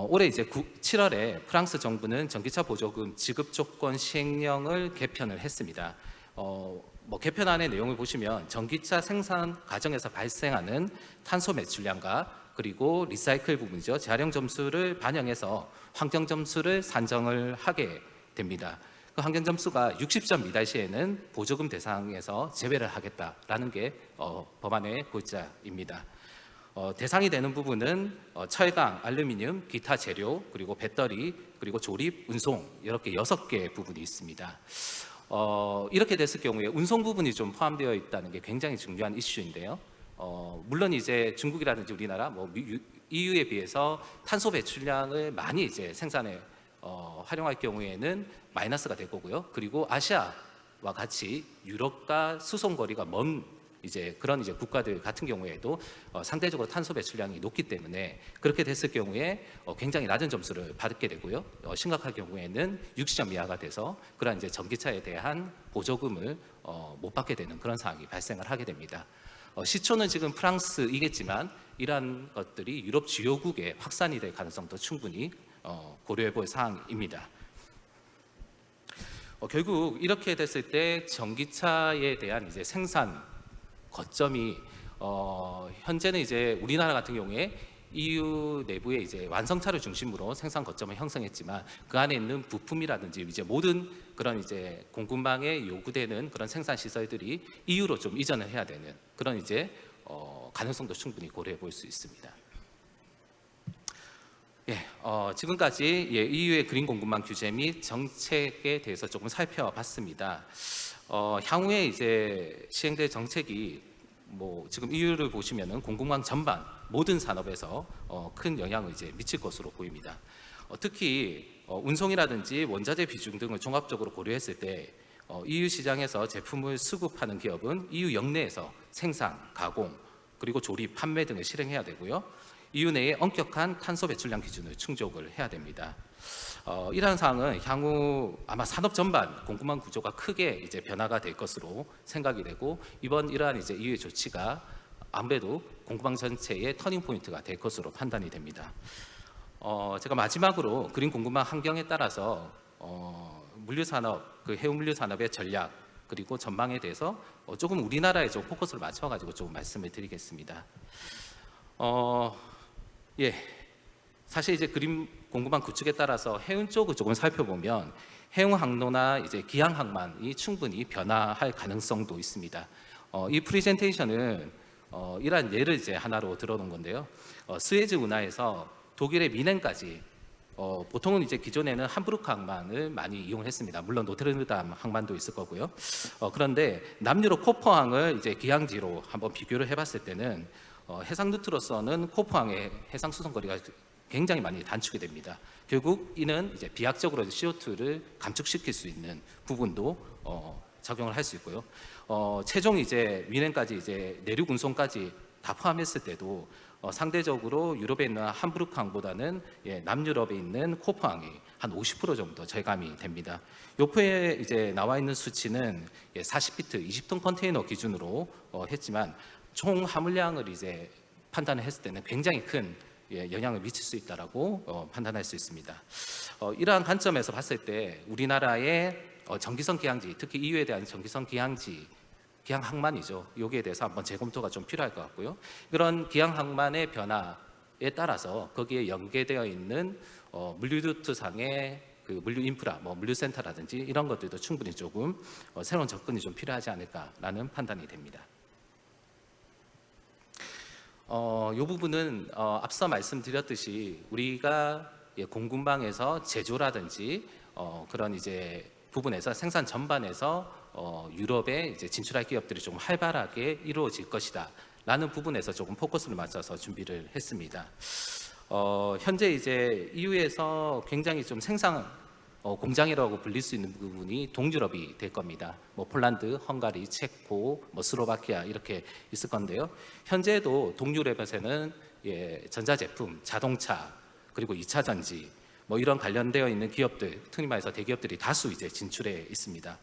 올해 이제 7월에 프랑스 정부는 전기차 보조금 지급 조건 시행령을 개편을 했습니다. 개편안의 내용을 보시면 전기차 생산 과정에서 발생하는 탄소 매출량과 그리고 리사이클 부분이죠. 재활용 점수를 반영해서 환경 점수를 산정을 하게 됩니다. 그 환경 점수가 60점 미달 시에는 보조금 대상에서 제외를 하겠다라는 게 법안의 골자입니다. 대상이 되는 부분은 철강, 알루미늄, 기타 재료, 그리고 배터리, 그리고 조립, 운송 이렇게 6개 부분이 있습니다. 이렇게 됐을 경우에 운송 부분이 좀 포함되어 있다는 게 굉장히 중요한 이슈인데요. 물론 이제 중국이라든지 우리나라, EU에 비해서 탄소 배출량을 많이 이제 생산에 활용할 경우에는 마이너스가 될 거고요. 그리고 아시아와 같이 유럽과 수송 거리가 먼 이제 그런 이제 국가들 같은 경우에도 상대적으로 탄소 배출량이 높기 때문에 그렇게 됐을 경우에 굉장히 낮은 점수를 받게 되고요. 심각할 경우에는 60점 이하가 돼서 그런 이제 전기차에 대한 보조금을 못 받게 되는 그런 상황이 발생을 하게 됩니다. 시초는 지금 프랑스이겠지만 이러한 것들이 유럽 주요국에 확산이 될 가능성도 충분히 고려해 볼 사항입니다. 결국 이렇게 됐을 때 전기차에 대한 이제 생산 거점이 현재는 이제 우리나라 같은 경우에 EU 내부에 이제 완성차를 중심으로 생산 거점을 형성했지만 그 안에 있는 부품이라든지 이제 모든 그런 이제 공급망에 요구되는 그런 생산 시설들이 EU로 좀 이전을 해야 되는 그런 이제 가능성도 충분히 고려해 볼 수 있습니다. 지금까지 EU의 그린 공급망 규제 및 정책에 대해서 조금 살펴봤습니다. 향후에 이제 시행될 정책이 지금 EU를 보시면은 공급망 전반 모든 산업에서 큰 영향을 이제 미칠 것으로 보입니다. 특히 운송이라든지 원자재 비중 등을 종합적으로 고려했을 때 EU 시장에서 제품을 수급하는 기업은 EU 역내에서 생산, 가공, 그리고 조립, 판매 등을 실행해야 되고요. EU 내에 엄격한 탄소 배출량 기준을 충족을 해야 됩니다. 이러한 사항은 향후 아마 산업 전반 공급망 구조가 크게 이제 변화가 될 것으로 생각이 되고 이러한 이제 EU의 조치가 아무래도 공급망 전체의 터닝 포인트가 될 것으로 판단이 됩니다. 제가 마지막으로 그린 공급망 환경에 따라서 물류 산업, 그 해운 물류 산업의 전략 그리고 전망에 대해서 조금 우리나라에 좀 포커스를 맞춰가지고 좀 말씀을 드리겠습니다. 사실 이제 그린 공급망 구축에 따라서 해운 쪽을 조금 살펴보면 해운 항로나 이제 기항 항만이 충분히 변화할 가능성도 있습니다. 이 프레젠테이션은 이러한 예를 이제 하나로 들어놓은 건데요. 스웨즈 운하에서 독일의 미넨까지 보통은 이제 기존에는 함부르크 항만을 많이 이용했습니다. 물론 노트르담 항만도 있을 거고요. 그런데 남유럽 코퍼항을 이제 기항지로 한번 비교를 해봤을 때는 해상 루트로서는 코퍼항의 해상 수송 거리가 굉장히 많이 단축이 됩니다. 결국 이는 이제 비약적으로 CO2를 감축시킬 수 있는 부분도 작용을 할 수 있고요. 최종 이제 미넨까지 이제 내륙 운송까지 다 포함했을 때도 상대적으로 유럽에 있는 함부르크항보다는 남유럽에 있는 코퍼항이 한 50% 정도 절감이 됩니다. 요표에 이제 나와 있는 수치는 40피트 20톤 컨테이너 기준으로 했지만 총 화물량을 이제 판단을 했을 때는 굉장히 큰 영향을 미칠 수 있다라고 판단할 수 있습니다. 이러한 관점에서 봤을 때 우리나라의 전기선 기항지, 특히 EU에 대한 전기선 기항지, 기항 항만이죠. 여기에 대해서 한번 재검토가 좀 필요할 것 같고요. 그런 기항 항만의 변화에 따라서 거기에 연계되어 있는 물류 루트상의 그 물류 인프라, 물류센터라든지 이런 것들도 충분히 조금 새로운 접근이 좀 필요하지 않을까라는 판단이 됩니다. 이 부분은 앞서 말씀드렸듯이 우리가 공급망에서 제조라든지 그런 이제 부분에서 생산 전반에서 유럽에 이제 진출할 기업들이 좀 활발하게 이루어질 것이다라는 부분에서 조금 포커스를 맞춰서 준비를 했습니다. 현재 이제 EU에서 굉장히 좀 생산 공장이라고 불릴 수 있는 부분이 동유럽이 될 겁니다. 폴란드, 헝가리, 체코, 스로바키아 이렇게 있을 건데요. 현재도 동유럽에서는 전자제품, 자동차 그리고 2차 전지 이런 관련되어 있는 기업들, 흔히 말해서 대기업들이 다수 이제 진출해 있습니다.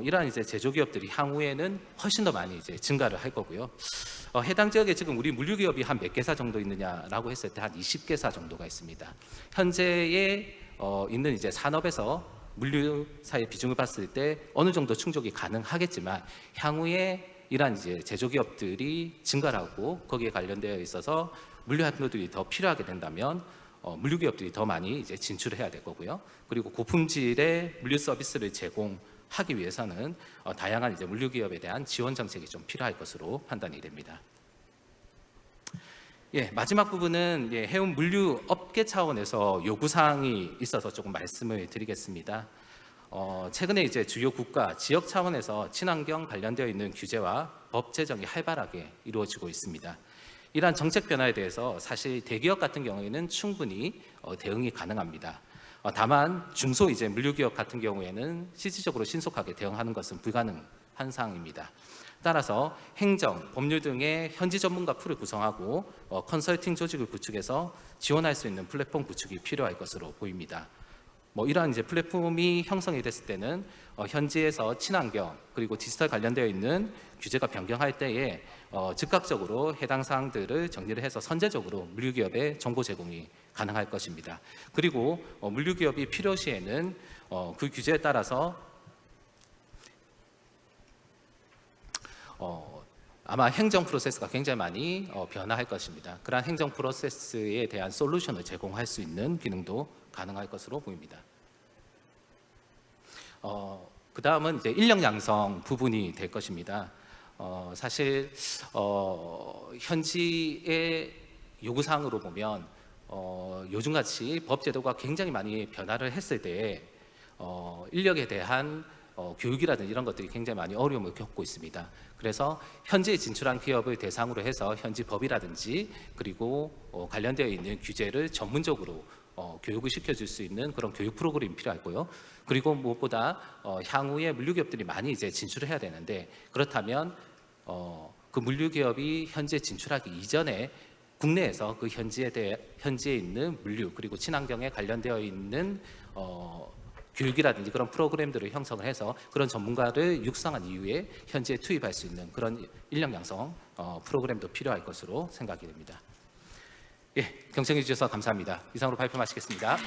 이러한 이제 제조기업들이 향후에는 훨씬 더 많이 이제 증가를 할 거고요. 해당 지역에 지금 우리 물류기업이 한 몇 개사 정도 있느냐라고 했을 때 한 20개사 정도가 있습니다. 현재에 있는 이제 산업에서 물류사의 비중을 봤을 때 어느 정도 충족이 가능하겠지만 향후에 이러한 이제 제조기업들이 증가하고 거기에 관련되어 있어서 물류 합류들이 더 필요하게 된다면 물류기업들이 더 많이 이제 진출해야 될 거고요. 그리고 고품질의 물류 서비스를 제공하기 위해서는 다양한 이제 물류기업에 대한 지원 정책이 좀 필요할 것으로 판단이 됩니다. 마지막 부분은 해운 물류 업계 차원에서 요구 사항이 있어서 조금 말씀을 드리겠습니다. 최근에 이제 주요 국가, 지역 차원에서 친환경 관련되어 있는 규제와 법 제정이 활발하게 이루어지고 있습니다. 이러한 정책 변화에 대해서 사실 대기업 같은 경우에는 충분히 대응이 가능합니다. 다만 중소 이제 물류기업 같은 경우에는 실질적으로 신속하게 대응하는 것은 불가능한 사항입니다. 따라서 행정, 법률 등의 현지 전문가 풀을 구성하고 컨설팅 조직을 구축해서 지원할 수 있는 플랫폼 구축이 필요할 것으로 보입니다. 이러한 이제 플랫폼이 형성이 됐을 때는 현지에서 친환경 그리고 디지털 관련되어 있는 규제가 변경할 때에 즉각적으로 해당 사항들을 정리를 해서 선제적으로 물류기업에 정보 제공이 가능할 것입니다. 그리고 물류기업이 필요시에는 그 규제에 따라서 아마 행정 프로세스가 굉장히 많이 변화할 것입니다. 그러한 행정 프로세스에 대한 솔루션을 제공할 수 있는 기능도 가능할 것으로 보입니다. 그 다음은 이제 인력 양성 부분이 될 것입니다. 사실 현지의 요구사항으로 보면 요즘같이 법 제도가 굉장히 많이 변화를 했을 때에 인력에 대한 교육이라든지 이런 것들이 굉장히 많이 어려움을 겪고 있습니다. 그래서 현지에 진출한 기업을 대상으로 해서 현지 법이라든지 그리고 관련되어 있는 규제를 전문적으로 교육을 시켜줄 수 있는 그런 교육 프로그램이 필요하고요. 그리고 무엇보다 향후에 물류기업들이 많이 이제 진출을 해야 되는데 그렇다면 그 물류기업이 현지에 진출하기 이전에 국내에서 그 현지에 있는 물류 그리고 친환경에 관련되어 있는 교육이라든지 그런 프로그램들을 형성을 해서 그런 전문가를 육성한 이후에 현지에 투입할 수 있는 그런 인력 양성 프로그램도 필요할 것으로 생각이 됩니다. 예, 경청해 주셔서 감사합니다. 이상으로 발표 마치겠습니다.